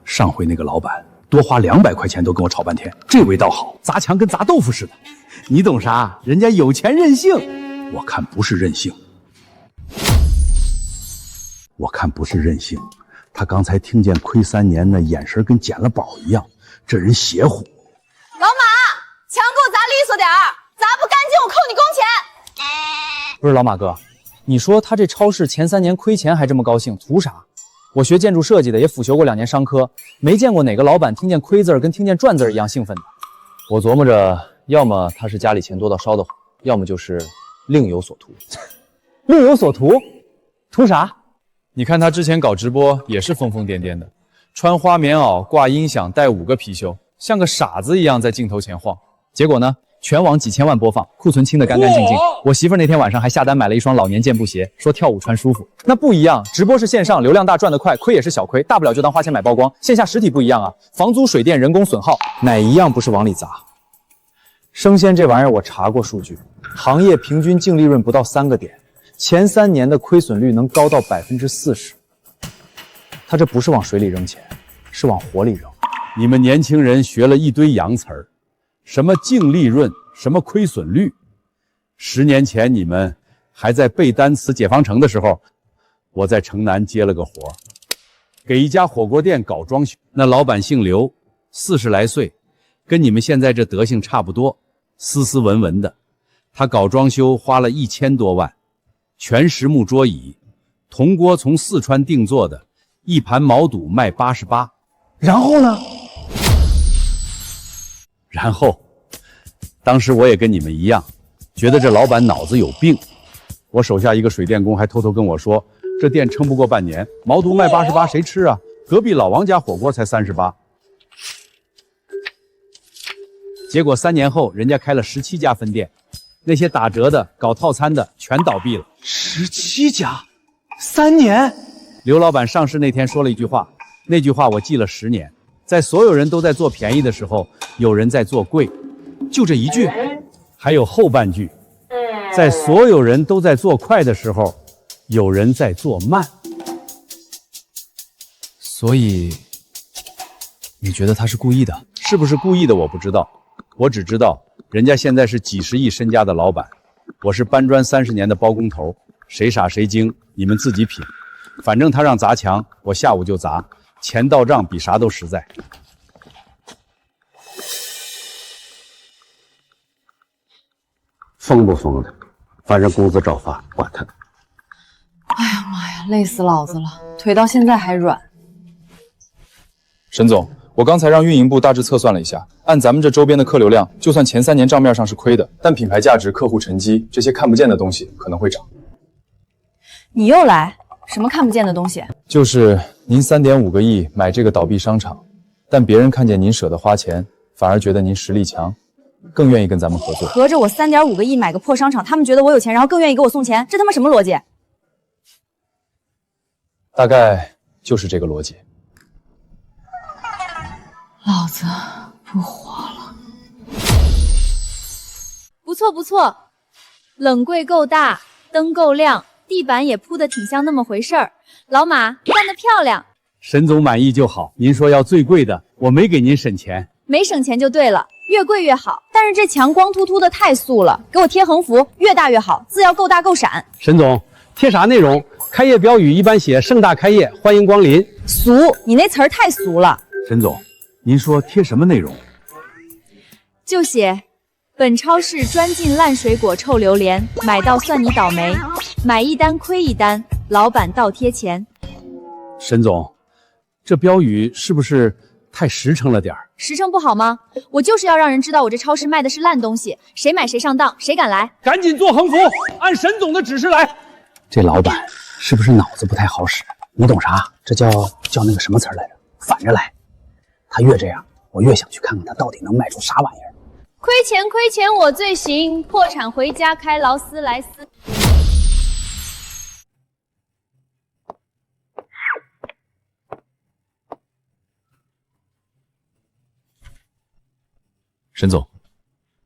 上回那个老板多花200块钱都跟我吵半天，这回倒好，砸墙跟砸豆腐似的。你懂啥？人家有钱任性，我看不是任性。他刚才听见亏3年，那眼神跟捡了宝一样，这人邪乎。老马，墙给我砸利索点儿，砸不干净我扣你工钱。不是老马哥，你说他这超市前3年亏钱还这么高兴，图啥？我学建筑设计的，也辅修过2年商科，没见过哪个老板听见亏字儿跟听见赚字儿一样兴奋的。我琢磨着，要么他是家里钱多到烧得慌，要么就是另有所图。另有所图？图啥？你看他之前搞直播也是疯疯癫癫的，穿花棉袄，挂音响，带5个貔貅，像个傻子一样在镜头前晃。结果呢，全网几千万播放，库存清得干干净净。我媳妇儿那天晚上还下单买了一双老年健步鞋，说跳舞穿舒服。那不一样，直播是线上，流量大，赚得快，亏也是小亏，大不了就当花钱买曝光。线下实体不一样啊，房租、水电、人工损耗，哪一样不是往里砸？生鲜这玩意儿我查过数据，行业平均净利润不到3个点，前3年的亏损率能高到40%。他这不是往水里扔钱，是往火里扔。你们年轻人学了一堆洋词儿，什么净利润，什么亏损率。10年前你们还在背单词解方程的时候，我在城南接了个活，给一家火锅店搞装修。那老板姓刘，40来岁，跟你们现在这德行差不多，斯斯文文的。他搞装修花了1000多万，全实木桌椅，铜锅从四川定做的，一盘毛肚卖88。然后呢？然后，当时我也跟你们一样，觉得这老板脑子有病。我手下一个水电工还偷偷跟我说，这店撑不过半年，毛肚卖88谁吃啊？隔壁老王家火锅才38。结果3年后，人家开了17家分店，那些打折的、搞套餐的全倒闭了。17家，3年。刘老板上市那天说了一句话，那句话我记了10年。在所有人都在做便宜的时候，有人在做贵，就这一句。还有后半句，在所有人都在做快的时候，有人在做慢。所以，你觉得他是故意的？是不是故意的我不知道，我只知道人家现在是几十亿身家的老板，我是搬砖30年的包工头，谁傻谁精，你们自己品。反正他让砸墙，我下午就砸，钱到账比啥都实在。疯不疯的，反正工资照发，管他的。哎呀妈呀，累死老子了，腿到现在还软。沈总，我刚才让运营部大致测算了一下，按咱们这周边的客流量，就算前3年账面上是亏的，但品牌价值、客户沉积这些看不见的东西可能会涨。你又来？什么看不见的东西？就是您3.5个亿买这个倒闭商场，但别人看见您舍得花钱，反而觉得您实力强，更愿意跟咱们合作。合着我3.5个亿买个破商场，他们觉得我有钱，然后更愿意给我送钱，这他妈什么逻辑？大概就是这个逻辑。老子不活了。不错不错，冷柜够大，灯够亮。地板也铺得挺像那么回事儿，老马干得漂亮。沈总满意就好，您说要最贵的，我没给您省钱。没省钱就对了，越贵越好。但是这墙光秃秃的太素了，给我贴横幅，越大越好，字要够大够闪。沈总，贴啥内容？开业标语一般写盛大开业，欢迎光临。俗，你那词儿太俗了。沈总，您说贴什么内容？就写本超市专进烂水果、臭榴莲，买到算你倒霉，买一单亏一单，老板倒贴钱。沈总，这标语是不是太实诚了点儿？实诚不好吗？我就是要让人知道我这超市卖的是烂东西，谁买谁上当，谁敢来？赶紧做横幅，按沈总的指示来。这老板是不是脑子不太好使？你懂啥？这叫那个什么词来着？反着来。他越这样，我越想去看看他到底能卖出啥玩意儿。亏钱我最行，破产回家开劳斯莱斯。沈总，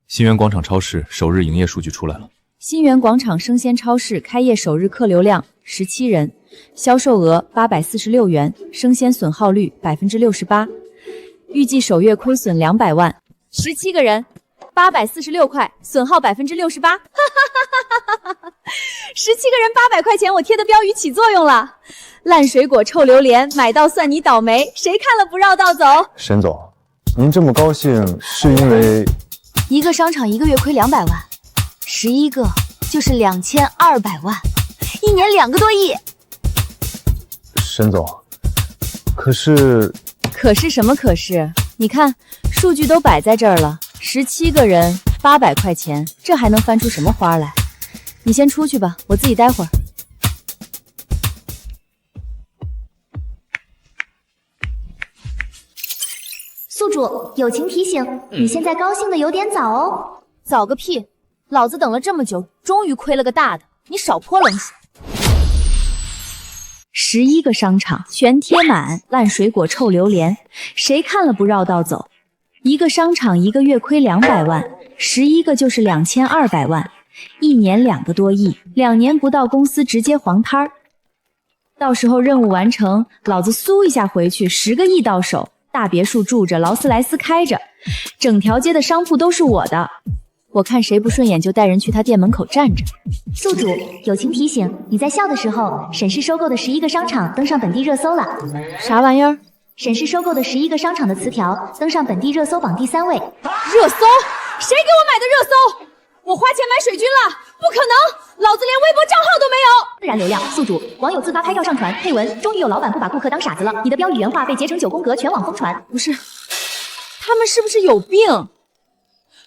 新源广场超市首日营业数据出来了。新源广场生鲜超市开业首日客流量17人，销售额846元，生鲜损耗率68%，预计首月亏损200万。17个人，846块，损耗68%，17个人800块钱，我贴的标语起作用了。烂水果臭榴莲，买到算你倒霉，谁看了不绕道走？沈总，您这么高兴是因为一个商场1个月亏200万，11个就是2200万，1年2个多亿。沈总，可是什么可是？你看，数据都摆在这儿了，17个人800块钱，这还能翻出什么花来？你先出去吧，我自己待会儿。宿主友情提醒，你现在高兴的有点早哦。早个屁！老子等了这么久，终于亏了个大的，你少泼冷水。11个商场全贴满烂水果臭榴莲，谁看了不绕道走？一个商场1个月亏200万，11个就是2200万，1年2个多亿，2年不到公司直接黄摊儿。到时候任务完成，老子苏一下回去10个亿到手，大别墅住着，劳斯莱斯开着，整条街的商铺都是我的。我看谁不顺眼就带人去他店门口站着。宿主友情提醒，你在笑的时候，沈氏收购的11个商场登上本地热搜了。啥玩意儿？沈氏收购的11个商场的词条登上本地热搜榜第3位。热搜？谁给我买的热搜？我花钱买水军了？不可能，老子连微博账号都没有。自然流量，宿主网友自发拍照上传，配文：终于有老板不把顾客当傻子了。你的标语原话被截成9宫格，全网疯传。不是，他们是不是有病？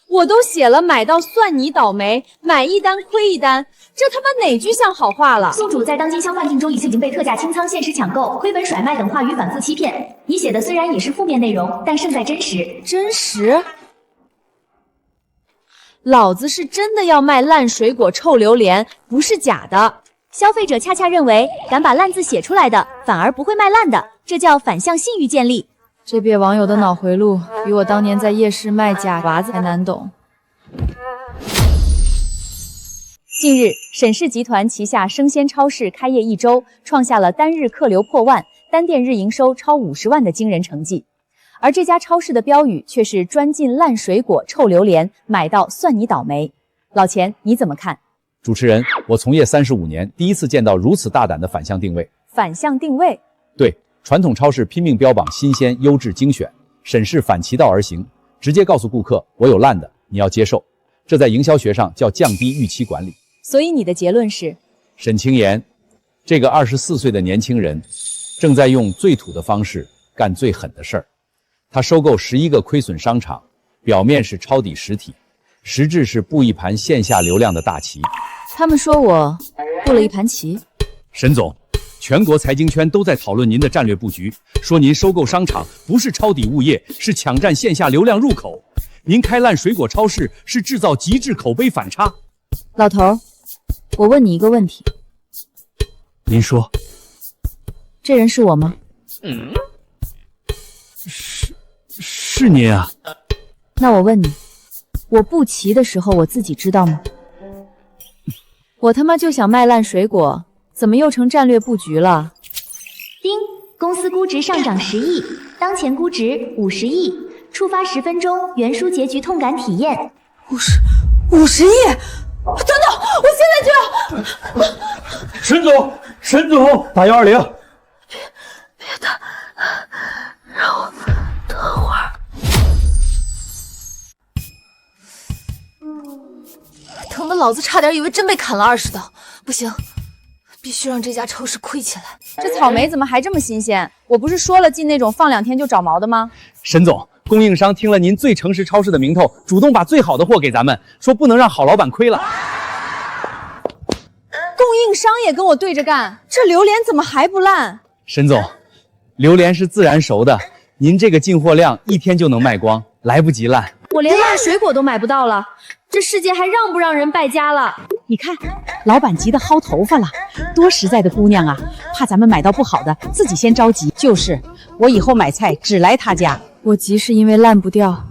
我都写了买到算你倒霉，买一单亏一单，这他妈哪句像好话了？宿主在当今消幻境中已经被特价清仓、限时抢购、亏本甩卖等话语反复欺骗。你写的虽然也是负面内容，但胜在真实。真实？老子是真的要卖烂水果臭榴莲，不是假的。消费者恰恰认为，敢把烂字写出来的，反而不会卖烂的，这叫反向信誉建立。这别网友的脑回路比我当年在夜市卖假娃子还难懂。近日，沈氏集团旗下生鲜超市开业1周，创下了单日客流破万、单店日营收超50万的惊人成绩。而这家超市的标语却是专进烂水果、臭榴莲，买到算你倒霉。老钱，你怎么看？主持人，我从业35年，第一次见到如此大胆的反向定位。反向定位？对，传统超市拼命标榜新鲜、优质、精选，沈氏反其道而行，直接告诉顾客，我有烂的，你要接受。这在营销学上叫降低预期管理。所以你的结论是？沈清言，这个24岁的年轻人，正在用最土的方式干最狠的事儿。他收购11个亏损商场，表面是抄底实体，实质是布一盘线下流量的大棋。他们说我布了一盘棋。沈总，全国财经圈都在讨论您的战略布局，说您收购商场不是抄底物业，是抢占线下流量入口。您开烂水果超市是制造极致口碑反差。老头，我问你一个问题。您说。这人是我吗？是您啊。那我问你，我布棋的时候我自己知道吗？我他妈就想卖烂水果，怎么又成战略布局了？丁，公司估值上涨10亿，当前估值50亿，触发10分钟原书结局痛感体验。50亿！等等，我现在就要！沈总，打120。别打，让我等会儿。疼的老子差点以为真被砍了20刀，不行，必须让这家超市亏起来。这草莓怎么还这么新鲜？我不是说了进那种放2天就长毛的吗？沈总，供应商听了您最诚实超市的名头，主动把最好的货给咱们，说不能让好老板亏了。供应商也跟我对着干，这榴莲怎么还不烂？沈总，榴莲是自然熟的，您这个进货量1天就能卖光，来不及烂。我连烂水果都买不到了，这世界还让不让人败家了？你看，老板急得薅头发了，多实在的姑娘啊！怕咱们买到不好的，自己先着急。就是，我以后买菜只来他家。我急是因为烂不掉，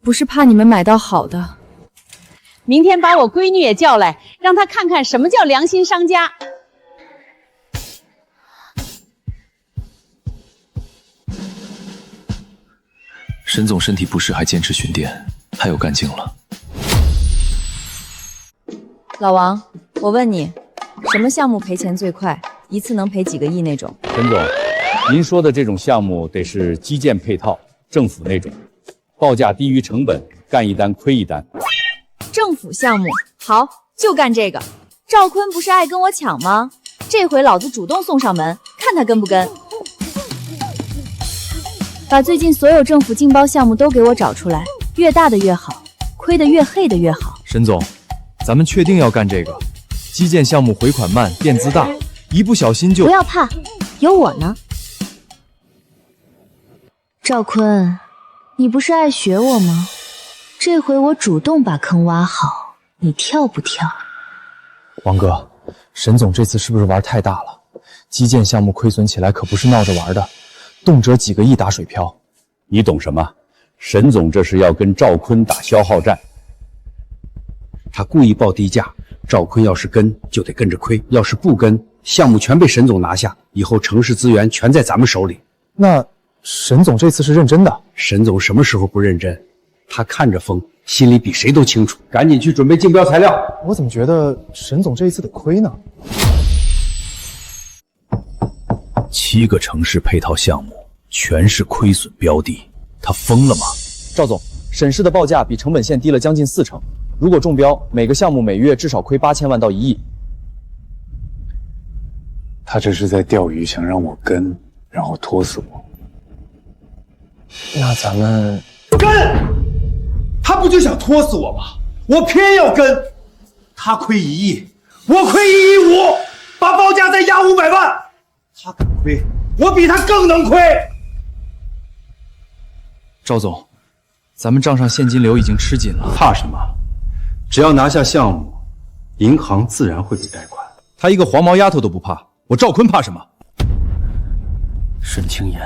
不是怕你们买到好的。明天把我闺女也叫来，让她看看什么叫良心商家。沈总身体不适还坚持巡店，太有干劲了。老王，我问你，什么项目赔钱最快？一次能赔几个亿那种？沈总，您说的这种项目得是基建配套，政府那种，报价低于成本，干一单亏一单。政府项目好，就干这个。赵坤不是爱跟我抢吗？这回老子主动送上门，看他跟不跟。把最近所有政府劲爆项目都给我找出来，越大的越好，亏得越黑的越好。沈总，咱们确定要干这个？基建项目回款慢，垫资大，一不小心就……不要怕，有我呢。赵坤，你不是爱学我吗？这回我主动把坑挖好，你跳不跳？王哥，沈总这次是不是玩太大了？基建项目亏损起来可不是闹着玩的。动辄几个亿打水漂，你懂什么？沈总这是要跟赵坤打消耗战，他故意报低价，赵坤要是跟就得跟着亏，要是不跟，项目全被沈总拿下，以后城市资源全在咱们手里。那沈总这次是认真的？沈总什么时候不认真？他看着风，心里比谁都清楚。赶紧去准备竞标材料。我怎么觉得沈总这一次得亏呢？7个城市配套项目全是亏损标的，他疯了吗？赵总，沈市的报价比成本线低了将近40%，如果中标，每个项目每月至少亏8000万到1亿。他这是在钓鱼，想让我跟，然后拖死我。那咱们跟，他不就想拖死我吗？我偏要跟，他亏1亿，我亏1亿5，把报价再压500万。他敢亏，我比他更能亏。赵总，咱们账上现金流已经吃紧了。怕什么？只要拿下项目，银行自然会给贷款。他一个黄毛丫头都不怕，我赵坤怕什么？沈清言，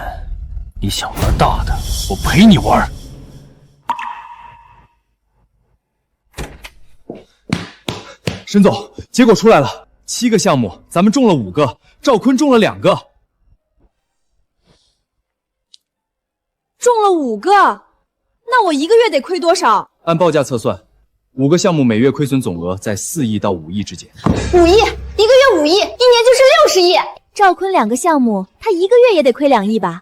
你想玩大的，我陪你玩。沈总，结果出来了，7个项目，咱们中了5个。赵坤中了2个，中了5个，那我1个月得亏多少？按报价测算，5个项目每月亏损总额在4亿到5亿之间。5亿，1个月5亿，1年就是60亿。赵坤2个项目，他1个月也得亏2亿吧？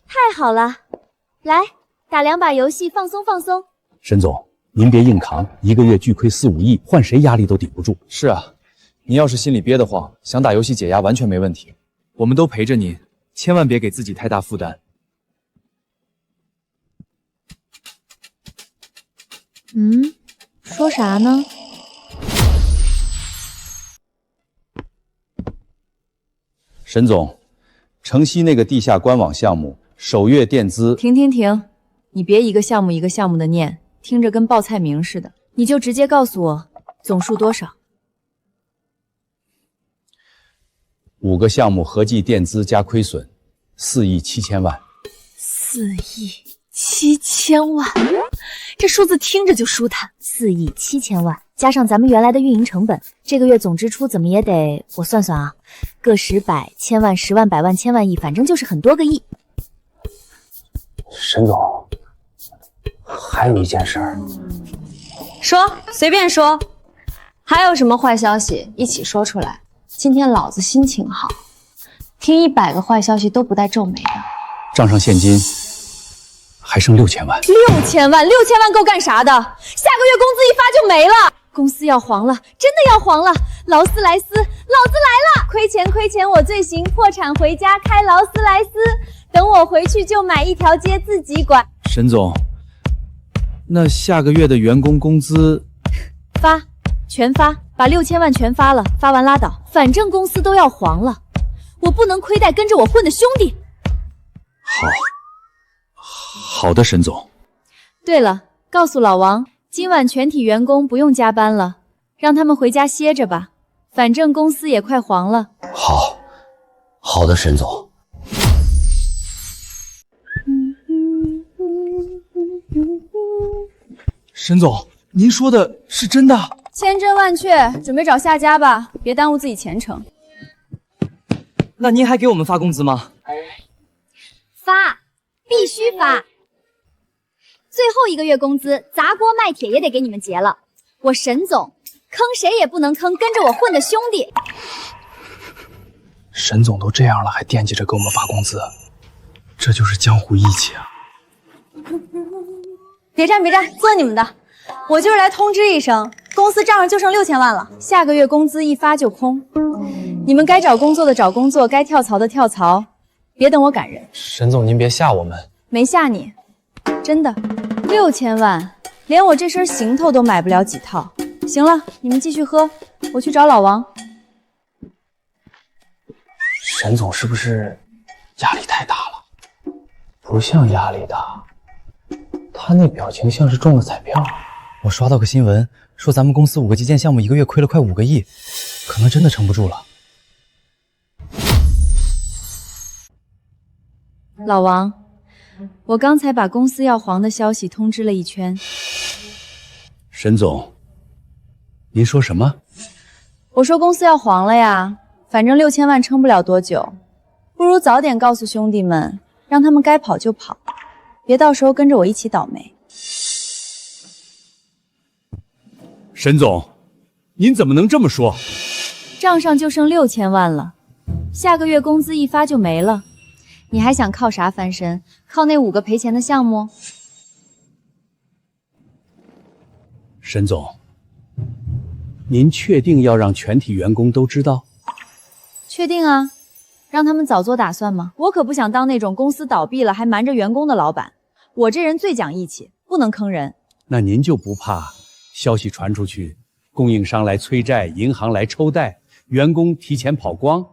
太好了，来打2把游戏，放松放松。沈总，您别硬扛，1个月巨亏4、5亿，换谁压力都顶不住。是啊。您要是心里憋得慌，想打游戏解压完全没问题，我们都陪着您，千万别给自己太大负担。说啥呢？沈总，城西那个地下官网项目首月垫资……停，你别一个项目一个项目的念，听着跟报菜名似的，你就直接告诉我总数多少。5个项目合计垫资加亏损4亿7千万。4亿7千万，这数字听着就舒坦。4亿7千万，加上咱们原来的运营成本，这个月总支出怎么也得，我算算啊，个10、100、千万、10万、100万、千万亿，反正就是很多个亿。沈总，还有一件事儿。说，随便说。还有什么坏消息一起说出来。今天老子心情好，听100个坏消息都不带皱眉的。账上现金还剩6000万。6000万够干啥的？下个月工资一发就没了。公司要黄了，真的要黄了！劳斯莱斯、老子来了！亏钱亏钱我最行，破产回家开劳斯莱斯，等我回去就买一条街自己管。沈总，那下个月的员工工资发，全发，把6000万全发了，发完拉倒，反正公司都要黄了，我不能亏待跟着我混的兄弟。好的，沈总。对了，告诉老王，今晚全体员工不用加班了，让他们回家歇着吧，反正公司也快黄了。好的，沈总。沈总，您说的是真的？千真万确，准备找下家吧，别耽误自己前程。那您还给我们发工资吗？发，必须发！最后一个月工资，砸锅卖铁也得给你们结了。我沈总坑谁也不能坑跟着我混的兄弟。沈总都这样了，还惦记着给我们发工资，这就是江湖义气啊！别站，做你们的。我就是来通知一声，公司账上就剩6000万了，下个月工资一发就空。你们该找工作的找工作，该跳槽的跳槽，别等我赶人。沈总，您别吓我们。没吓你，真的，6000万，连我这身行头都买不了几套。行了，你们继续喝，我去找老王。沈总是不是压力太大了？不像压力大，他那表情像是中了彩票。我刷到个新闻，说咱们公司5个基建项目1个月亏了快5个亿，可能真的撑不住了。老王，我刚才把公司要黄的消息通知了一圈。沈总，您说什么？我说公司要黄了呀，反正6000万撑不了多久，不如早点告诉兄弟们，让他们该跑就跑，别到时候跟着我一起倒霉。沈总，您怎么能这么说？账上就剩6000万了，下个月工资一发就没了，你还想靠啥翻身？靠那5个赔钱的项目？沈总，您确定要让全体员工都知道？确定啊，让他们早做打算吗？我可不想当那种公司倒闭了还瞒着员工的老板，我这人最讲义气，不能坑人。那您就不怕消息传出去，供应商来催债，银行来抽贷，员工提前跑光？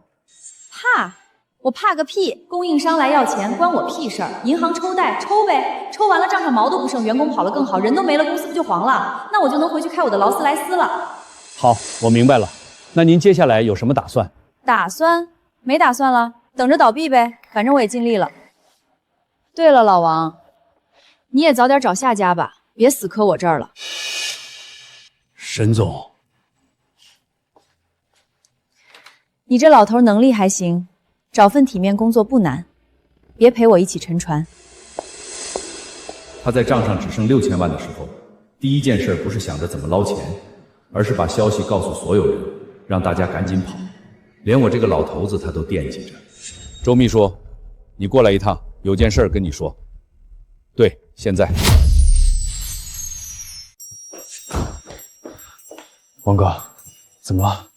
怕？我怕个屁！供应商来要钱关我屁事儿，银行抽贷抽呗，抽完了账上毛都不剩，员工跑了更好，人都没了，公司不就黄了？那我就能回去开我的劳斯莱斯了。好，我明白了。那您接下来有什么打算？打算？没打算了，等着倒闭呗，反正我也尽力了。对了，老王，你也早点找下家吧，别死磕我这儿了。沈总，你这老头能力还行，找份体面工作不难，别陪我一起沉船。他在账上只剩6000万的时候，第一件事不是想着怎么捞钱，而是把消息告诉所有人，让大家赶紧跑。连我这个老头子他都惦记着。周秘书，你过来一趟，有件事跟你说。对，现在。王哥，怎么了？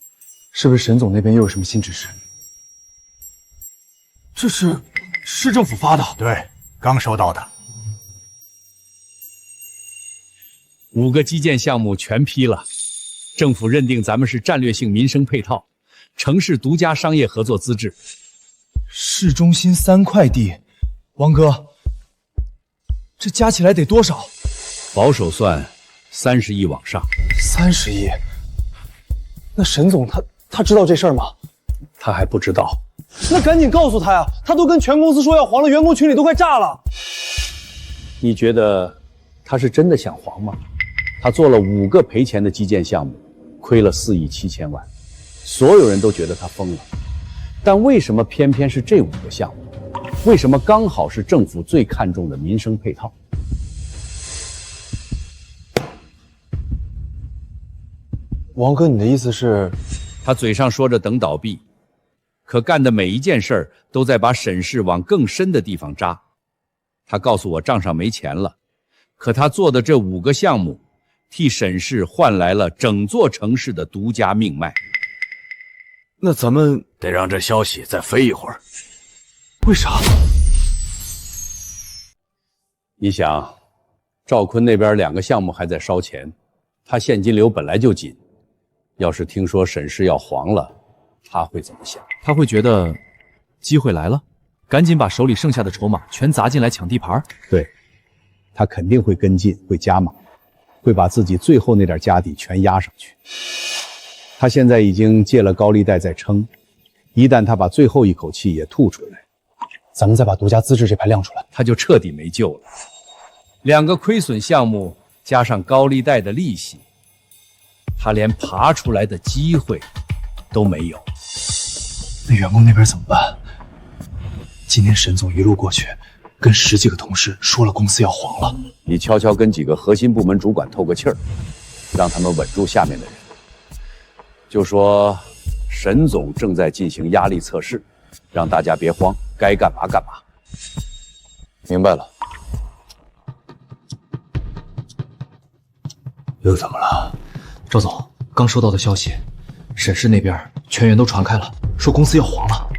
是不是沈总那边又有什么新指示？这是市政府发的。对，刚收到的。5个基建项目全批了，政府认定咱们是战略性民生配套，城市独家商业合作资质。市中心3块地，王哥，这加起来得多少？保守算30亿往上。30亿？那沈总他知道这事儿吗？他还不知道。那赶紧告诉他呀！他都跟全公司说要黄了，员工群里都快炸了。你觉得他是真的想黄吗？他做了5个赔钱的基建项目，亏了4亿7千万，所有人都觉得他疯了。但为什么偏偏是这5个项目？为什么刚好是政府最看重的民生配套？王哥，你的意思是，他嘴上说着等倒闭，可干的每一件事儿都在把沈氏往更深的地方扎。他告诉我账上没钱了，可他做的这5个项目，替沈氏换来了整座城市的独家命脉。那咱们得让这消息再飞一会儿。为啥？你想，赵坤那边2个项目还在烧钱，他现金流本来就紧，要是听说沈氏要黄了，他会怎么想？他会觉得机会来了，赶紧把手里剩下的筹码全砸进来抢地盘。对，他肯定会跟进，会加码，会把自己最后那点家底全压上去。他现在已经借了高利贷在撑，一旦他把最后一口气也吐出来，咱们再把独家资质这牌亮出来，他就彻底没救了。2个亏损项目加上高利贷的利息，他连爬出来的机会都没有。那员工那边怎么办？今天沈总一路过去，跟10几个同事说了公司要黄了。你悄悄跟几个核心部门主管透个气儿，让他们稳住下面的人，就说沈总正在进行压力测试，让大家别慌，该干嘛干嘛。明白了。又怎么了？赵总，刚收到的消息，沈氏那边全员都传开了，说公司要黄了。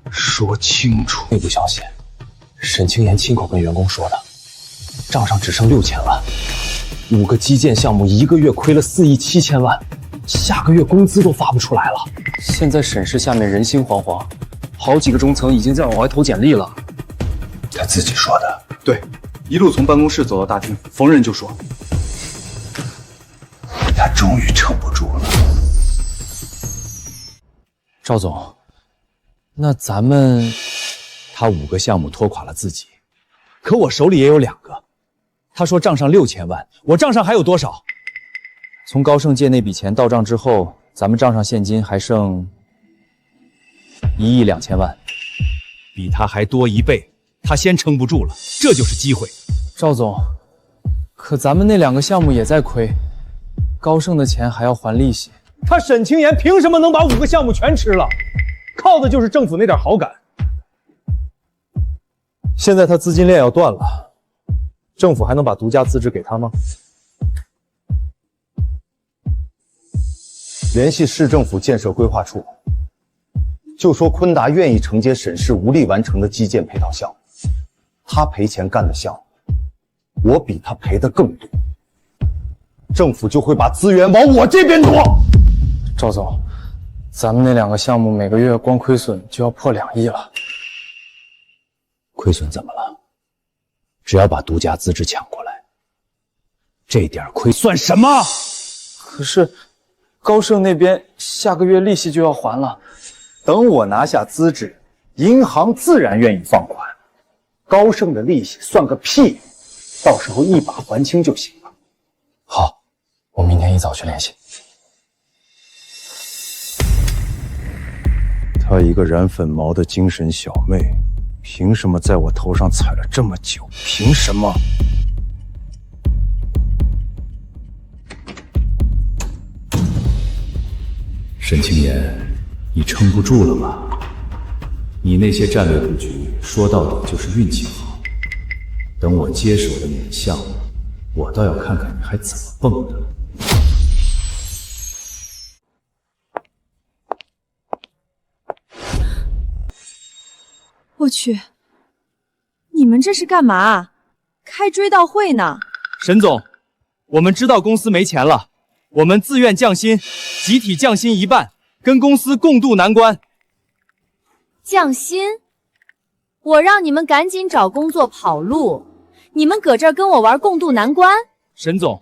说清楚。内部消息，沈清言亲口跟员工说的，账上只剩6000万，5个基建项目1个月亏了4亿7千万，下个月工资都发不出来了。现在沈氏下面人心惶惶，好几个中层已经在往外投简历了。他自己说的。对，一路从办公室走到大厅，逢人就说。他终于撑不住了。赵总，那咱们他5个项目拖垮了自己，可我手里也有2个。他说账上6000万，我账上还有多少？从高盛借那笔钱到账之后，咱们账上现金还剩1亿2千万，比他还多1倍。他先撑不住了，这就是机会。赵总，可咱们那2个项目也在亏，高盛的钱还要还利息。他沈清言凭什么能把5个项目全吃了？靠的就是政府那点好感。现在他资金链要断了，政府还能把独家资质给他吗？联系市政府建设规划处，就说昆达愿意承接沈氏无力完成的基建配套项目，他赔钱干的项目，我比他赔的更多，政府就会把资源往我这边挪。赵总，咱们那2个项目每个月光亏损就要破2亿了。亏损怎么了？只要把独家资质抢过来，这点亏算什么？可是高盛那边下个月利息就要还了。等我拿下资质，银行自然愿意放款。高盛的利息算个屁，到时候一把还清就行了。好，我明天一早去联系。她一个染粉毛的精神小妹，凭什么在我头上踩了这么久？凭什么？沈清言，你撑不住了吗？你那些战略布局，说到底就是运气好。等我接手的你的项目，我倒要看看你还怎么蹦的。我去，你们这是干嘛？开追悼会呢？沈总，我们知道公司没钱了，我们自愿降薪，集体降薪1半，跟公司共度难关。降薪？我让你们赶紧找工作跑路，你们搁这儿跟我玩共度难关？沈总，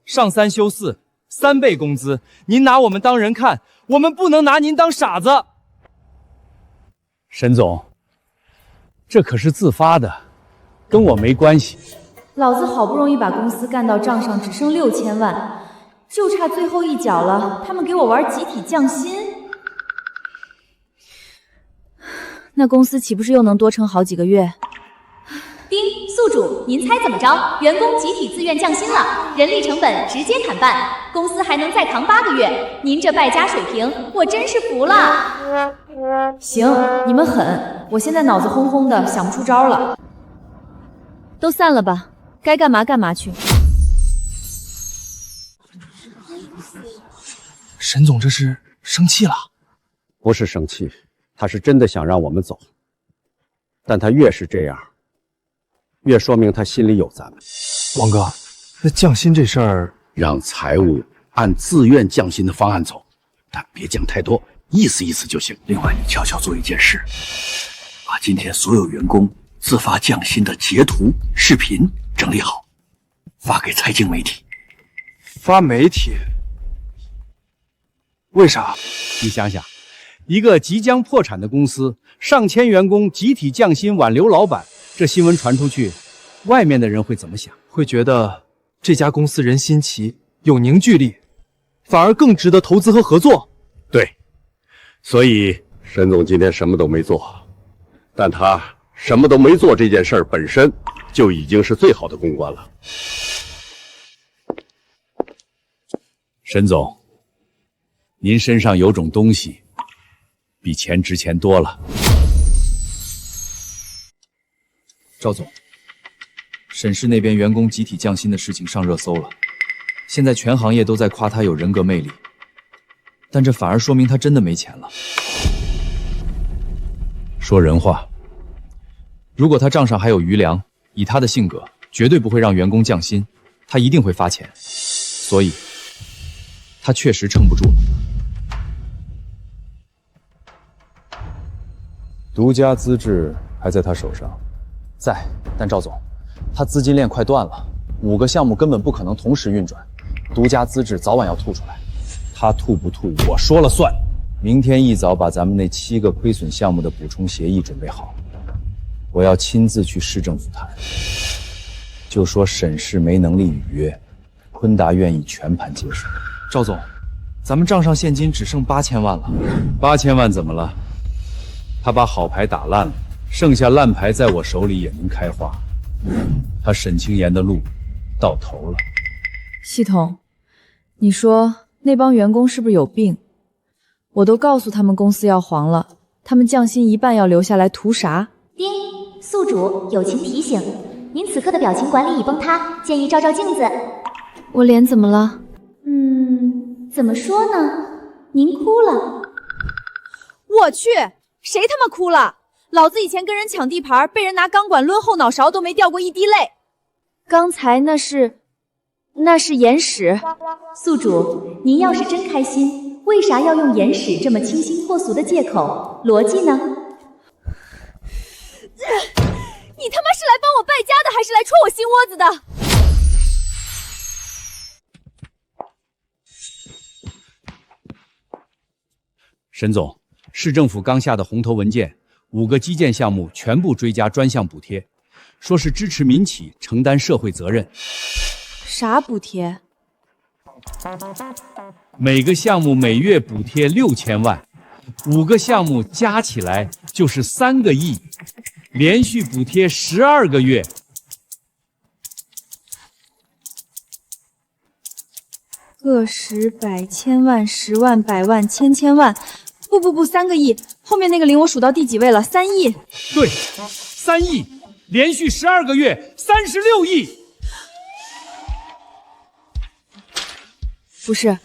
上3休4，3倍工资，您拿我们当人看，我们不能拿您当傻子。沈总，这可是自发的，跟我没关系。老子好不容易把公司干到账上只剩6000万，就差最后一脚了，他们给我玩集体降薪。那公司岂不是又能多撑好几个月？丁宿主，您猜怎么着？员工集体自愿降薪了，人力成本直接砍半，公司还能再扛8个月。您这败家水平，我真是服了。行，你们狠，我现在脑子轰轰的，想不出招了。都散了吧，该干嘛干嘛去。沈总这是生气了？不是生气，他是真的想让我们走。但他越是这样，越说明他心里有咱们。王哥，那降薪这事儿，让财务按自愿降薪的方案走，但别降太多，意思意思就行。另外，你悄悄做一件事，把今天所有员工自发降薪的截图、视频整理好，发给财经媒体。发媒体？为啥？你想想，一个即将破产的公司，上千员工集体降薪挽留老板，这新闻传出去，外面的人会怎么想？会觉得这家公司人心齐，有凝聚力，反而更值得投资和合作。对，所以沈总今天什么都没做，但他什么都没做这件事儿本身就已经是最好的公关了。沈总，您身上有种东西，比钱值钱多了。赵总，沈氏那边员工集体降薪的事情上热搜了，现在全行业都在夸他有人格魅力，但这反而说明他真的没钱了。说人话，如果他账上还有余粮，以他的性格，绝对不会让员工降薪，他一定会发钱，所以他确实撑不住了。独家资质还在他手上，在，但赵总，他资金链快断了，5个项目根本不可能同时运转，独家资质早晚要吐出来。他吐不吐，我说了算。明天一早把咱们那7个亏损项目的补充协议准备好，我要亲自去市政府谈，就说沈氏没能力履约，昆达愿意全盘接手。赵总，咱们账上现金只剩8000万了。8000万怎么了？他把好牌打烂了，剩下烂牌在我手里也能开花。他沈清言的路到头了。系统，你说那帮员工是不是有病？我都告诉他们公司要黄了，他们降薪一半要留下来图啥？叮，宿主友情提醒，您此刻的表情管理已崩塌，建议照照镜子。我脸怎么了？怎么说呢？您哭了。我去，谁他妈哭了？老子以前跟人抢地盘，被人拿钢管抡后脑勺都没掉过一滴泪。刚才那是眼屎。宿主，您要是真开心，为啥要用眼屎这么清新脱俗的借口？逻辑呢？你他妈是来帮我败家的，还是来戳我心窝子的？沈总，市政府刚下的红头文件，5个基建项目全部追加专项补贴，说是支持民企承担社会责任。啥补贴？每个项目每月补贴6000万，5个项目加起来就是3个亿，连续补贴12个月。个十百千万10万百万千万，不，3个亿，后面那个零我数到第几位了？3亿。对，3亿，连续12个月，36亿。不是，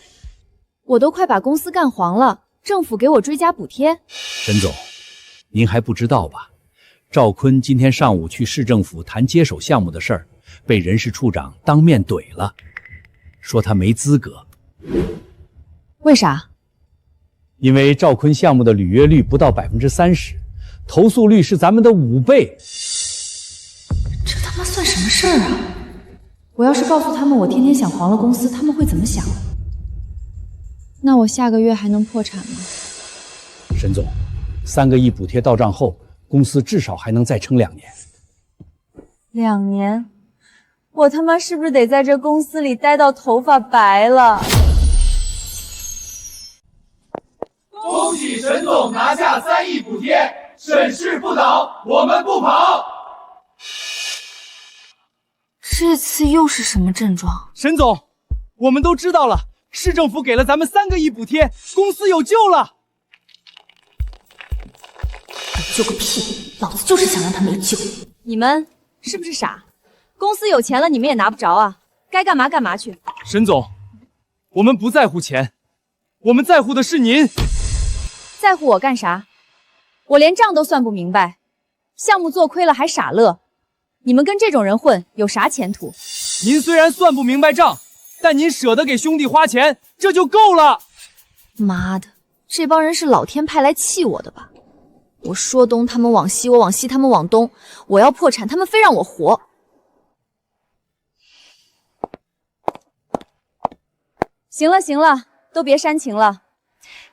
我都快把公司干黄了，政府给我追加补贴。沈总，您还不知道吧？赵坤今天上午去市政府谈接手项目的事儿，被人事处长当面怼了，说他没资格。为啥？因为赵坤项目的履约率不到30%，投诉率是咱们的5倍。这他妈算什么事儿啊？我要是告诉他们我天天想黄了公司，他们会怎么想？那我下个月还能破产吗？沈总，3个亿补贴到账后，公司至少还能再撑2年。2年？我他妈是不是得在这公司里待到头发白了？恭喜沈总拿下3亿补贴，沈氏不倒，我们不跑。这次又是什么症状？沈总，我们都知道了，市政府给了咱们3个亿补贴，公司有救了。有救个屁！老子就是想让他没救。你们是不是傻？公司有钱了，你们也拿不着啊！该干嘛干嘛去。沈总，我们不在乎钱，我们在乎的是您。在乎我干啥？我连账都算不明白，项目做亏了还傻乐。你们跟这种人混有啥前途？您虽然算不明白账，但您舍得给兄弟花钱，这就够了。妈的，这帮人是老天派来气我的吧？我说东他们往西，我往西他们往东，我要破产，他们非让我活。行了行了，都别煽情了，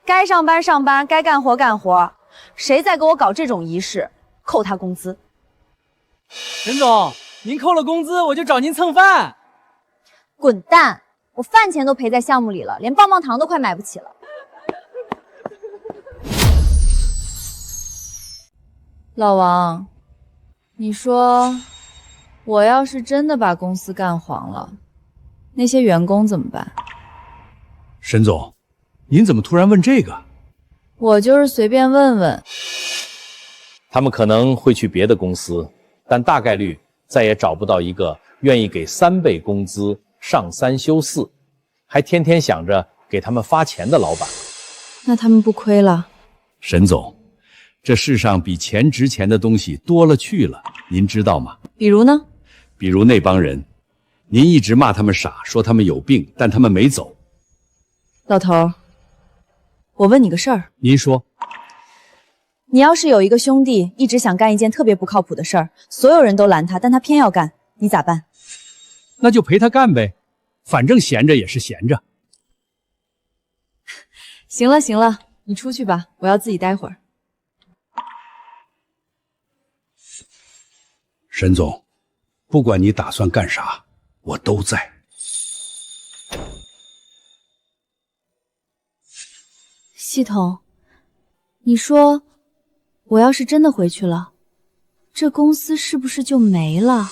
该上班上班，该干活干活。谁再给我搞这种仪式，扣他工资。沈总，您扣了工资，我就找您蹭饭。滚蛋！我饭钱都赔在项目里了，连棒棒糖都快买不起了。老王，你说，我要是真的把公司干黄了，那些员工怎么办？沈总，您怎么突然问这个？我就是随便问问。他们可能会去别的公司，但大概率再也找不到一个愿意给3倍工资、上3休4，还天天想着给他们发钱的老板。那他们不亏了？沈总，这世上比钱值钱的东西多了去了，您知道吗？比如呢？比如那帮人，您一直骂他们傻，说他们有病，但他们没走。老头，我问你个事儿。您说。你要是有一个兄弟一直想干一件特别不靠谱的事儿，所有人都拦他，但他偏要干，你咋办？那就陪他干呗，反正闲着也是闲着。行了行了，你出去吧，我要自己待会儿。沈总，不管你打算干啥，我都在。系统，你说我要是真的回去了，这公司是不是就没了？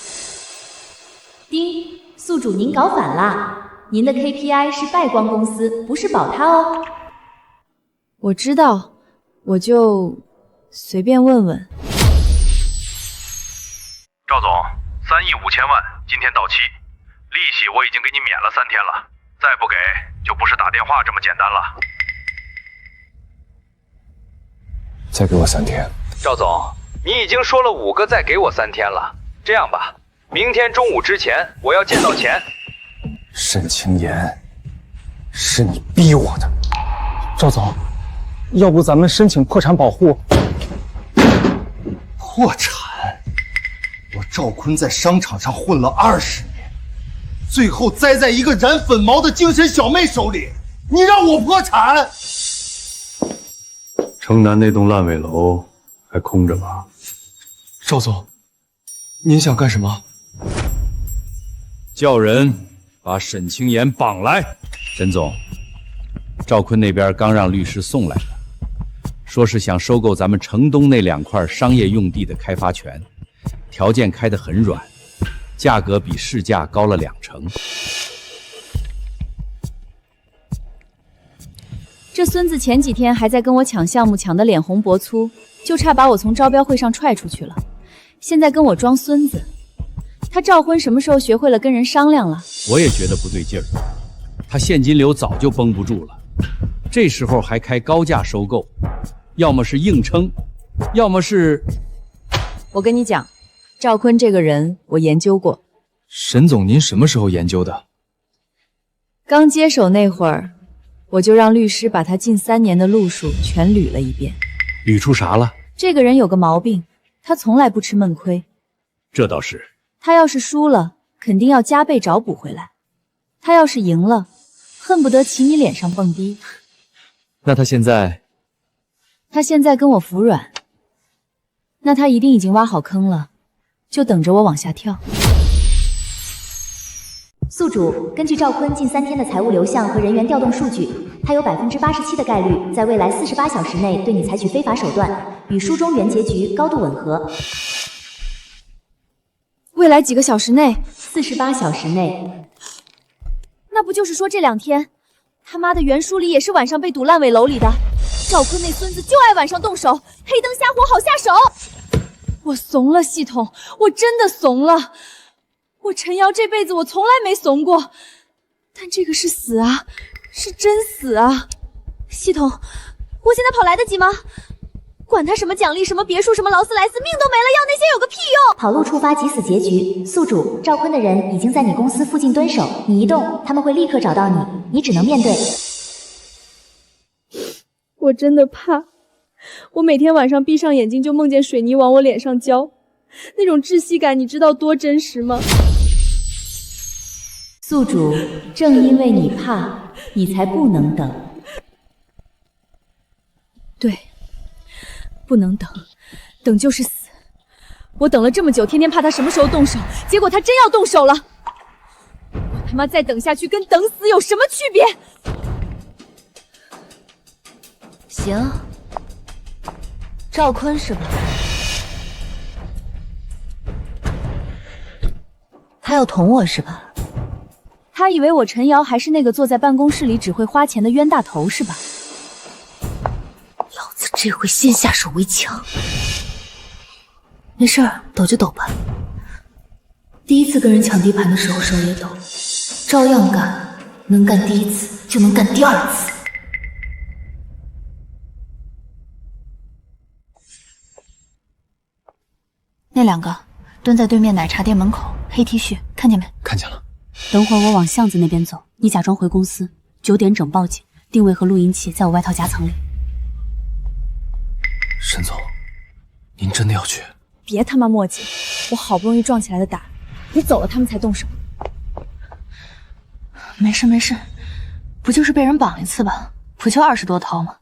丁，宿主您搞反啦！您的 KPI 是败光公司，不是保它哦。我知道，我就随便问问。赵总，3亿5千万今天到期，利息我已经给你免了3天了，再不给就不是打电话这么简单了。再给我3天。赵总，你已经说了5个再给我3天了，这样吧，明天中午之前我要见到钱。沈清言，是你逼我的。赵总，要不咱们申请破产保护？破产？我赵坤在商场上混了20年，最后栽在一个染粉毛的精神小妹手里，你让我破产？城南那栋烂尾楼还空着吧？赵总，您想干什么？叫人把沈清言绑来。沈总，赵坤那边刚让律师送来了，说是想收购咱们城东那2块商业用地的开发权，条件开得很软，价格比市价高了2成。这孙子前几天还在跟我抢项目，抢得脸红脖粗，就差把我从招标会上踹出去了。现在跟我装孙子，他赵婚什么时候学会了跟人商量了？我也觉得不对劲儿，他现金流早就绷不住了，这时候还开高价收购，要么是硬撑，要么是……我跟你讲，赵坤这个人我研究过。沈总，您什么时候研究的？刚接手那会儿，我就让律师把他近3年的路数全捋了一遍。捋出啥了？这个人有个毛病，他从来不吃闷亏。这倒是。他要是输了，肯定要加倍找补回来；他要是赢了，恨不得骑你脸上蹦迪。那他现在？他现在跟我服软，那他一定已经挖好坑了，就等着我往下跳。宿主，根据赵坤近3天的财务流向和人员调动数据，他有87%的概率在未来48小时内对你采取非法手段，与书中原结局高度吻合。未来几个小时内？48小时内。那不就是说这2天，他妈的袁书里也是晚上被堵烂尾楼里的？赵坤那孙子就爱晚上动手，黑灯瞎火好下手。我怂了，系统，我真的怂了。我陈瑶这辈子我从来没怂过，但这个是死啊，是真死啊！系统，我现在跑来得及吗？管他什么奖励、什么别墅、什么劳斯莱斯，命都没了，要那些有个屁用！跑路触发急死结局，宿主赵坤的人已经在你公司附近蹲守，你一动，他们会立刻找到你，你只能面对。我真的怕，我每天晚上闭上眼睛就梦见水泥往我脸上浇，那种窒息感，你知道多真实吗？宿主，正因为你怕，你才不能等。对。不能等，等就是死。我等了这么久，天天怕他什么时候动手，结果他真要动手了。我他妈再等下去，跟等死有什么区别？行，赵坤是吧？他要捅我是吧？他以为我陈瑶还是那个坐在办公室里只会花钱的冤大头是吧？这回先下手为强。没事儿，抖就抖吧。第一次跟人抢地盘的时候手也抖，照样干，能干第一次就能干第二次。那两个蹲在对面奶茶店门口，黑 T 恤，看见没？看见了。等会儿我往巷子那边走，你假装回公司，9点整报警，定位和录音器在我外套夹层里。沈总，您真的要去？别他妈磨叽，我好不容易撞起来的胆，你走了他们才动手。没事没事，不就是被人绑一次吧，不就20多刀吗？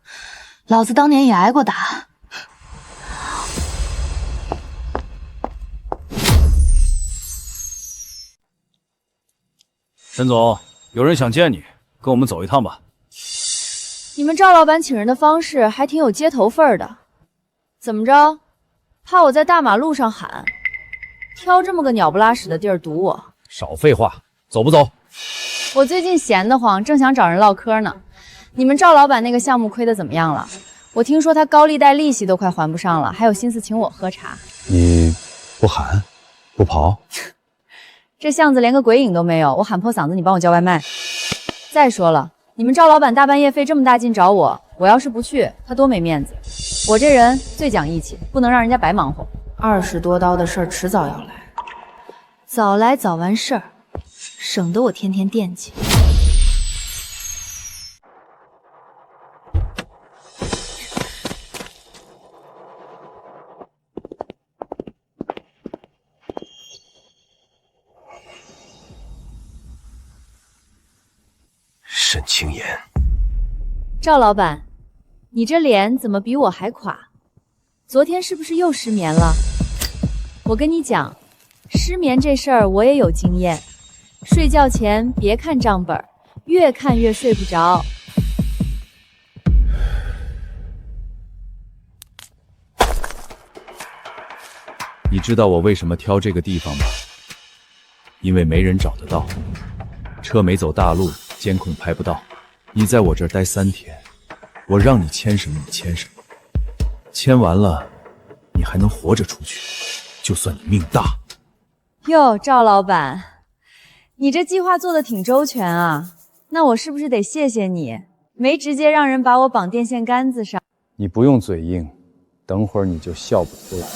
老子当年也挨过打。沈总，有人想见你，跟我们走一趟吧。你们赵老板请人的方式还挺有街头范儿的。怎么着？怕我在大马路上喊，挑这么个鸟不拉屎的地儿堵我？少废话，走不走？我最近闲得慌，正想找人唠嗑呢。你们赵老板那个项目亏得怎么样了？我听说他高利贷利息都快还不上了，还有心思请我喝茶。你不喊不跑？这巷子连个鬼影都没有，我喊破嗓子你帮我叫外卖。再说了，你们赵老板大半夜费这么大劲找我，我要是不去，他多没面子。我这人最讲义气，不能让人家白忙活。20多刀的事儿迟早要来，早来早完事儿，省得我天天惦记。沈清言，赵老板，你这脸怎么比我还垮？昨天是不是又失眠了？我跟你讲，失眠这事儿我也有经验。睡觉前别看账本，越看越睡不着。你知道我为什么挑这个地方吗？因为没人找得到，车没走大路，监控拍不到。你在我这儿待3天，我让你签什么你签什么，签完了你还能活着出去，就算你命大。哟，赵老板，你这计划做得挺周全啊，那我是不是得谢谢你，没直接让人把我绑电线杆子上？你不用嘴硬，等会儿你就笑不出来。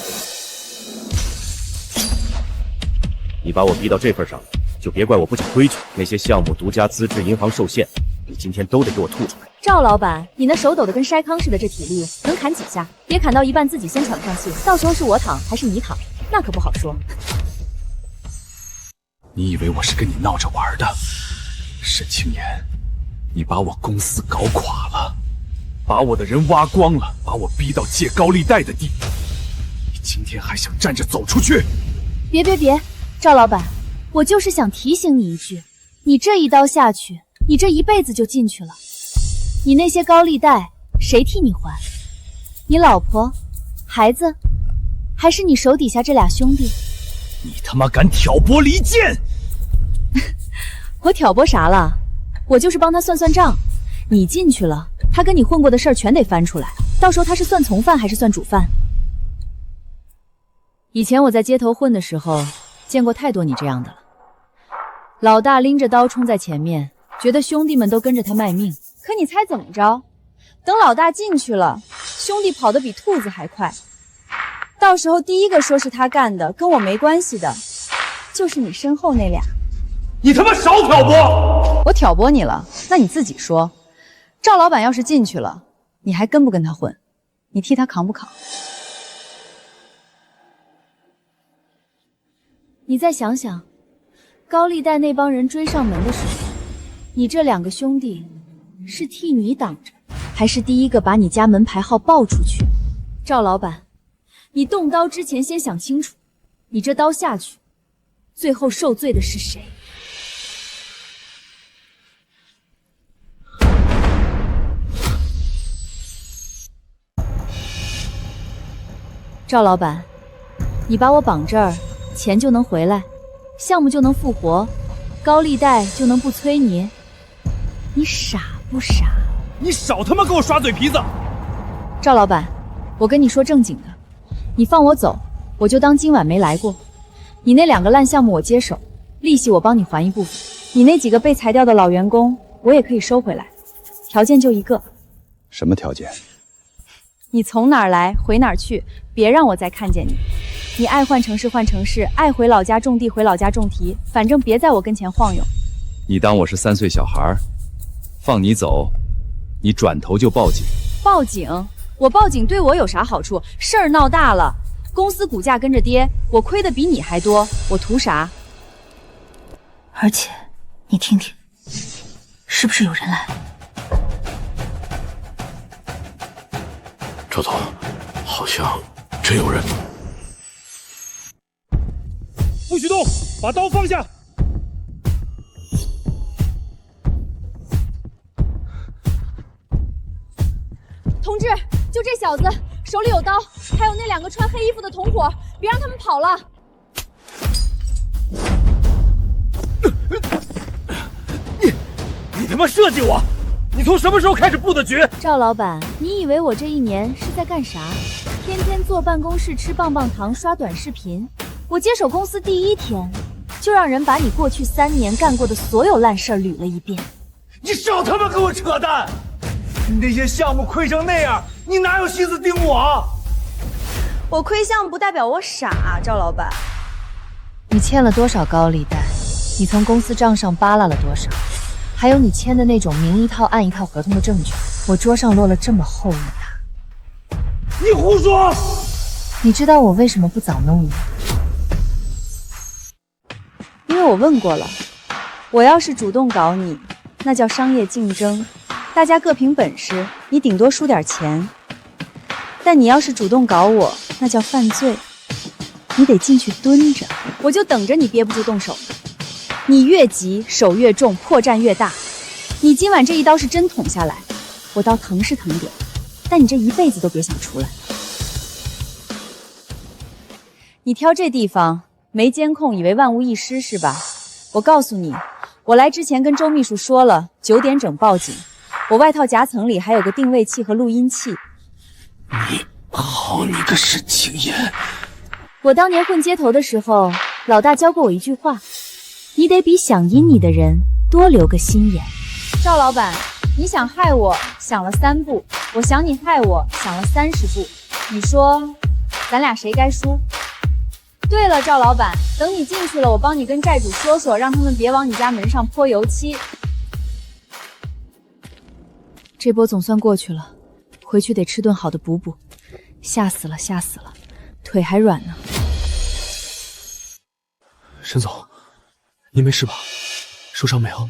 你把我逼到这份上，就别怪我不讲规矩。那些项目独家资质，银行受限，你今天都得给我吐出来。赵老板，你那手抖得跟筛糠似的，这体力能砍几下？别砍到一半自己先喘不上气，到时候是我躺还是你躺，那可不好说。你以为我是跟你闹着玩的？沈清言，你把我公司搞垮了，把我的人挖光了，把我逼到借高利贷的地步，你今天还想站着走出去？别，赵老板，我就是想提醒你一句，你这一刀下去，你这一辈子就进去了。你那些高利贷谁替你还？你老婆、孩子，还是你手底下这俩兄弟？你他妈敢挑拨离间！我挑拨啥了？我就是帮他算算账。你进去了，他跟你混过的事儿全得翻出来，到时候他是算从犯还是算主犯？以前我在街头混的时候，见过太多你这样的了。老大拎着刀冲在前面，觉得兄弟们都跟着他卖命，可你猜怎么着？等老大进去了，兄弟跑得比兔子还快。到时候第一个说是他干的，跟我没关系的，就是你身后那俩。你他妈少挑拨！我挑拨你了，那你自己说。赵老板要是进去了，你还跟不跟他混？你替他扛不扛？你再想想，高利贷那帮人追上门的时候，你这2个兄弟是替你挡着，还是第一个把你家门牌号报出去？赵老板，你动刀之前先想清楚，你这刀下去，最后受罪的是谁？赵老板，你把我绑这儿，钱就能回来，项目就能复活，高利贷就能不催你，你傻不傻？你少他妈给我耍嘴皮子！赵老板，我跟你说正经的，你放我走，我就当今晚没来过。你那2个烂项目我接手，利息我帮你还一部分。你那几个被裁掉的老员工，我也可以收回来，条件就一个。什么条件？你从哪儿来回哪儿去，别让我再看见你。你爱换城市换城市，爱回老家种地回老家种地，反正别在我跟前晃悠。你当我是3岁小孩，放你走，你转头就报警。报警？我报警对我有啥好处？事儿闹大了，公司股价跟着跌，我亏的比你还多，我图啥？而且，你听听，是不是有人来？赵总，好像真有人。不许动，把刀放下！同志，就这小子手里有刀，还有那2个穿黑衣服的同伙，别让他们跑了。你他妈设计我！你从什么时候开始布的局？赵老板，你以为我这1年是在干啥？天天坐办公室吃棒棒糖、刷短视频。我接手公司第1天，就让人把你过去3年干过的所有烂事儿捋了一遍。你少他妈给我扯淡！你那些项目亏成那样，你哪有心思盯我？我亏项目不代表我傻，赵老板。你欠了多少高利贷？你从公司账上扒拉了多少？还有你签的那种明一套暗一套合同的证据，我桌上落了这么厚一沓。你胡说！你知道我为什么不早弄你？因为我问过了，我要是主动搞你，那叫商业竞争，大家各凭本事，你顶多输点钱。但你要是主动搞我，那叫犯罪，你得进去蹲着，我就等着你憋不住动手。你越急，手越重，破绽越大。你今晚这一刀是真捅下来，我倒疼是疼点，但你这一辈子都别想出来。你挑这地方没监控，以为万无一失是吧？我告诉你，我来之前跟周秘书说了，9点整报警。我外套夹层里还有个定位器和录音器。你个沈清言！我当年混街头的时候，老大教过我一句话。你得比想阴你的人多留个心眼。赵老板，你想害我想了3步，我想你害我想了30步，你说咱俩谁该输？对了，赵老板，等你进去了，我帮你跟债主说说，让他们别往你家门上泼油漆。这波总算过去了，回去得吃顿好的补补。吓死了，吓死了，腿还软呢。沈总，您没事吧？受伤没有？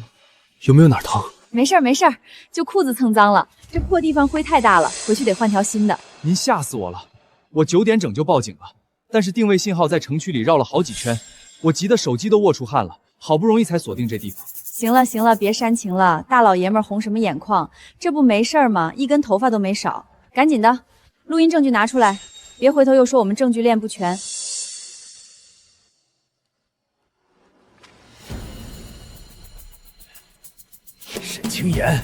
有没有哪儿疼？没事儿没事儿，就裤子蹭脏了，这破地方灰太大了，回去得换条新的。您吓死我了！我9点整就报警了，但是定位信号在城区里绕了好几圈，我急得手机都握出汗了，好不容易才锁定这地方。行了行了，别煽情了，大老爷们红什么眼眶？这不没事儿吗？一根头发都没少，赶紧的，录音证据拿出来，别回头又说我们证据链不全。沈清言，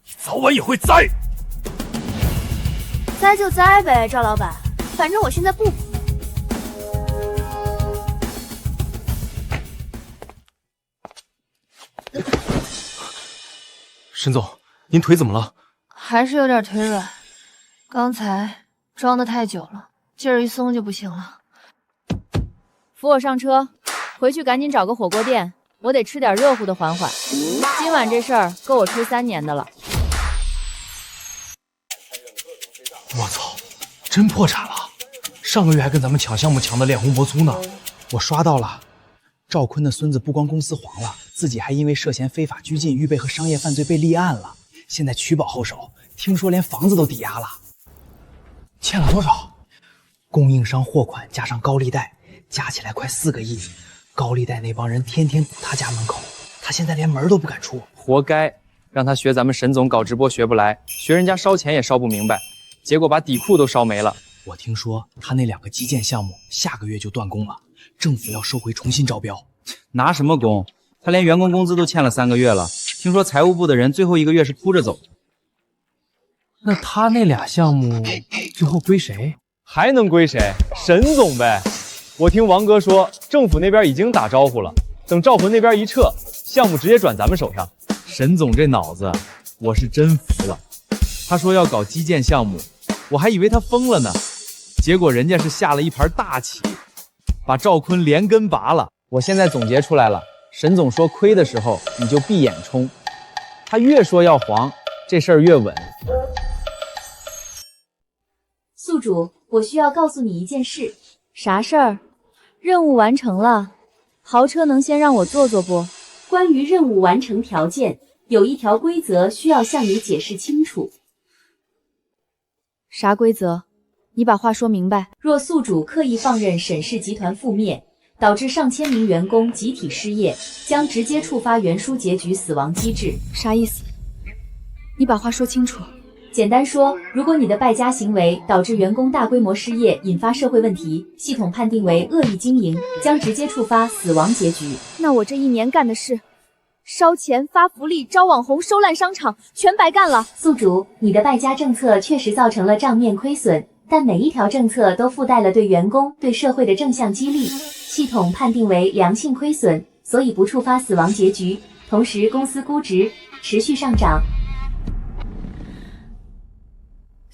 你早晚也会栽。栽就栽呗，赵老板，反正我现在不服。沈总，您腿怎么了？还是有点腿软，刚才装的太久了，劲儿一松就不行了。扶我上车，回去赶紧找个火锅店，我得吃点热乎的缓缓。今晚这事儿够我吹3年的了。我操，真破产了！上个月还跟咱们抢项目抢得脸红脖粗呢。我刷到了，赵坤的孙子不光公司黄了，自己还因为涉嫌非法拘禁、预备和商业犯罪被立案了，现在取保候审，听说连房子都抵押了。欠了多少？供应商货款加上高利贷，加起来快4个亿。高利贷那帮人天天堵他家门口，他现在连门都不敢出。活该，让他学咱们沈总搞直播学不来，学人家烧钱也烧不明白，结果把底裤都烧没了。我听说他那2个基建项目下个月就断供了，政府要收回重新招标。拿什么工？他连员工工资都欠了3个月了，听说财务部的人最后1个月是哭着走。那他那俩项目最后归谁？还能归谁？沈总呗。我听王哥说，政府那边已经打招呼了，等赵魂那边一撤，项目直接转咱们手上。沈总这脑子，我是真服了。他说要搞基建项目，我还以为他疯了呢，结果人家是下了一盘大棋，把赵坤连根拔了。我现在总结出来了，沈总说亏的时候你就闭眼冲，他越说要黄，这事儿越稳。宿主，我需要告诉你一件事。啥事儿？任务完成了，豪车能先让我坐坐不？关于任务完成条件，有一条规则需要向你解释清楚。啥规则？你把话说明白。若宿主刻意放任沈氏集团覆灭，导致上千名员工集体失业，将直接触发原书结局死亡机制。啥意思？你把话说清楚。简单说，如果你的败家行为导致员工大规模失业，引发社会问题，系统判定为恶意经营，将直接触发死亡结局。那我这1年干的事，烧钱、发福利、招网红、收烂商场，全白干了。宿主，你的败家政策确实造成了账面亏损，但每一条政策都附带了对员工、对社会的正向激励，系统判定为良性亏损，所以不触发死亡结局。同时，公司估值持续上涨。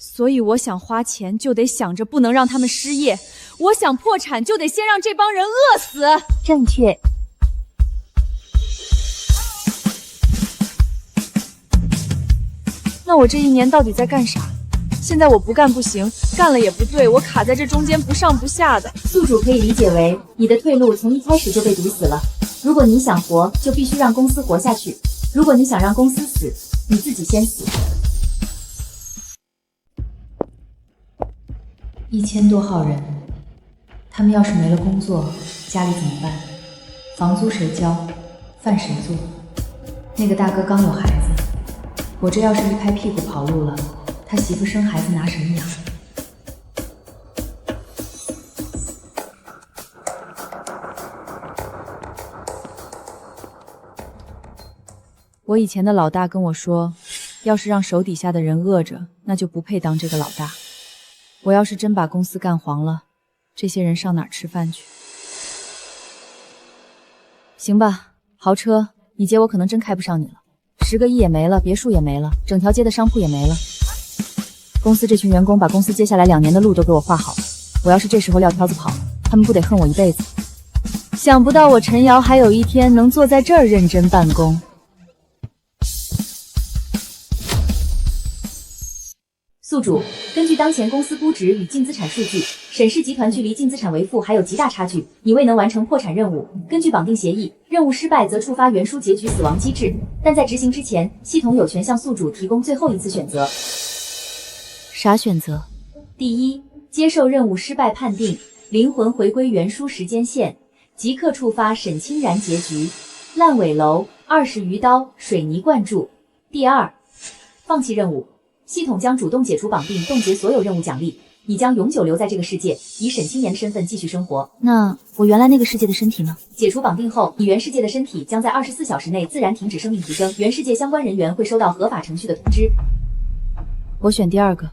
所以我想花钱就得想着不能让他们失业，我想破产就得先让这帮人饿死。正确。那我这1年到底在干啥？现在我不干不行，干了也不对，我卡在这中间不上不下的。宿主可以理解为你的退路从一开始就被堵死了。如果你想活，就必须让公司活下去；如果你想让公司死，你自己先死。1000多号人，他们要是没了工作，家里怎么办？房租谁交？饭谁做？那个大哥刚有孩子，我这要是一拍屁股跑路了，他媳妇生孩子拿什么养？我以前的老大跟我说，要是让手底下的人饿着，那就不配当这个老大。我要是真把公司干黄了，这些人上哪儿吃饭去？行吧，豪车，你姐我可能真开不上你了。10个亿也没了，别墅也没了，整条街的商铺也没了。公司这群员工把公司接下来2年的路都给我画好了，我要是这时候撂挑子跑了，他们不得恨我一辈子？想不到我陈瑶还有一天能坐在这儿认真办公。宿主，根据当前公司估值与净资产数据，沈氏集团距离净资产为负还有极大差距，你未能完成破产任务。根据绑定协议，任务失败则触发原书结局死亡机制，但在执行之前，系统有权向宿主提供最后一次选择。啥选择？第一，接受任务失败判定，灵魂回归原书时间线，即刻触发沈清然结局，烂尾楼20余刀，水泥灌注。第二，放弃任务。系统将主动解除绑定，冻结所有任务奖励，你将永久留在这个世界，以沈清言的身份继续生活。那我原来那个世界的身体呢？解除绑定后，你原世界的身体将在24小时内自然停止生命提升，原世界相关人员会收到合法程序的通知。我选第2个。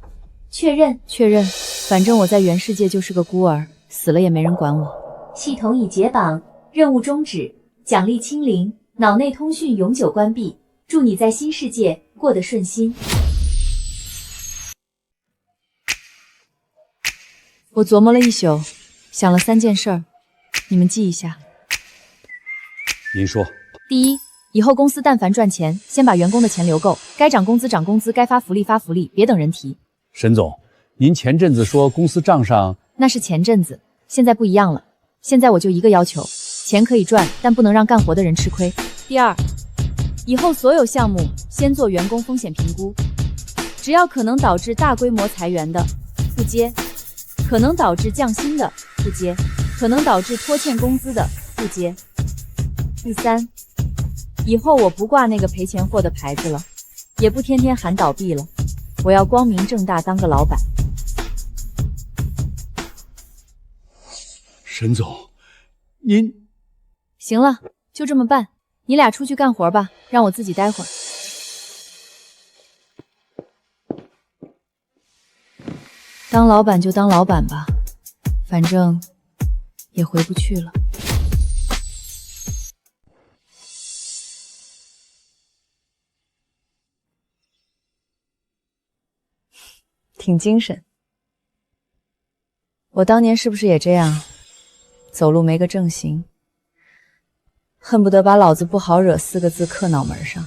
确认。确认。反正我在原世界就是个孤儿，死了也没人管我。系统已解绑，任务终止，奖励清零，脑内通讯永久关闭。祝你在新世界过得顺心。我琢磨了一宿，想了3件事儿，你们记一下。您说。第一，以后公司但凡赚钱，先把员工的钱留够，该涨工资涨工资，该发福利发福利，别等人提。沈总，您前阵子说公司账上……那是前阵子，现在不一样了。现在我就一个要求，钱可以赚，但不能让干活的人吃亏。第二，以后所有项目先做员工风险评估，只要可能导致大规模裁员的，不接；可能导致降薪的，不接；可能导致拖欠工资的，不接。第三，以后我不挂那个赔钱货的牌子了，也不天天喊倒闭了，我要光明正大当个老板。沈总，您……行了，就这么办。你俩出去干活吧，让我自己待会儿。当老板就当老板吧，反正也回不去了。挺精神。我当年是不是也这样？走路没个正形，恨不得把老子不好惹4个字刻脑门上。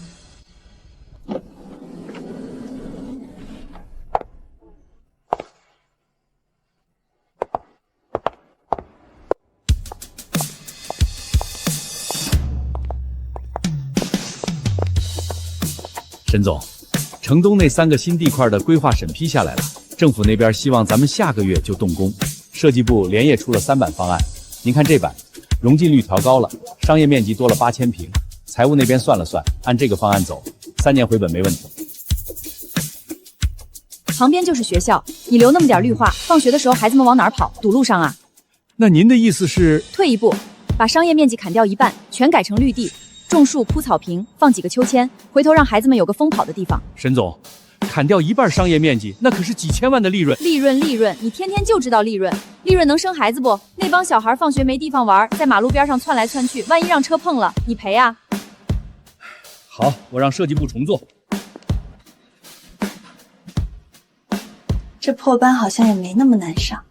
沈总，城东那3个新地块的规划审批下来了，政府那边希望咱们下个月就动工。设计部连夜出了3版方案，您看这版，容积率调高了，商业面积多了8000平。财务那边算了算，按这个方案走，3年回本没问题。旁边就是学校，你留那么点绿化，放学的时候孩子们往哪儿跑？堵路上啊？那您的意思是？退一步，把商业面积砍掉1半，全改成绿地。种树铺草坪，放几个秋千，回头让孩子们有个疯跑的地方。沈总，砍掉1半商业面积，那可是几千万的利润。利润，你天天就知道利润。利润能生孩子不？那帮小孩放学没地方玩，在马路边上窜来窜去，万一让车碰了，你赔啊。好，我让设计部重做。这破班好像也没那么难上。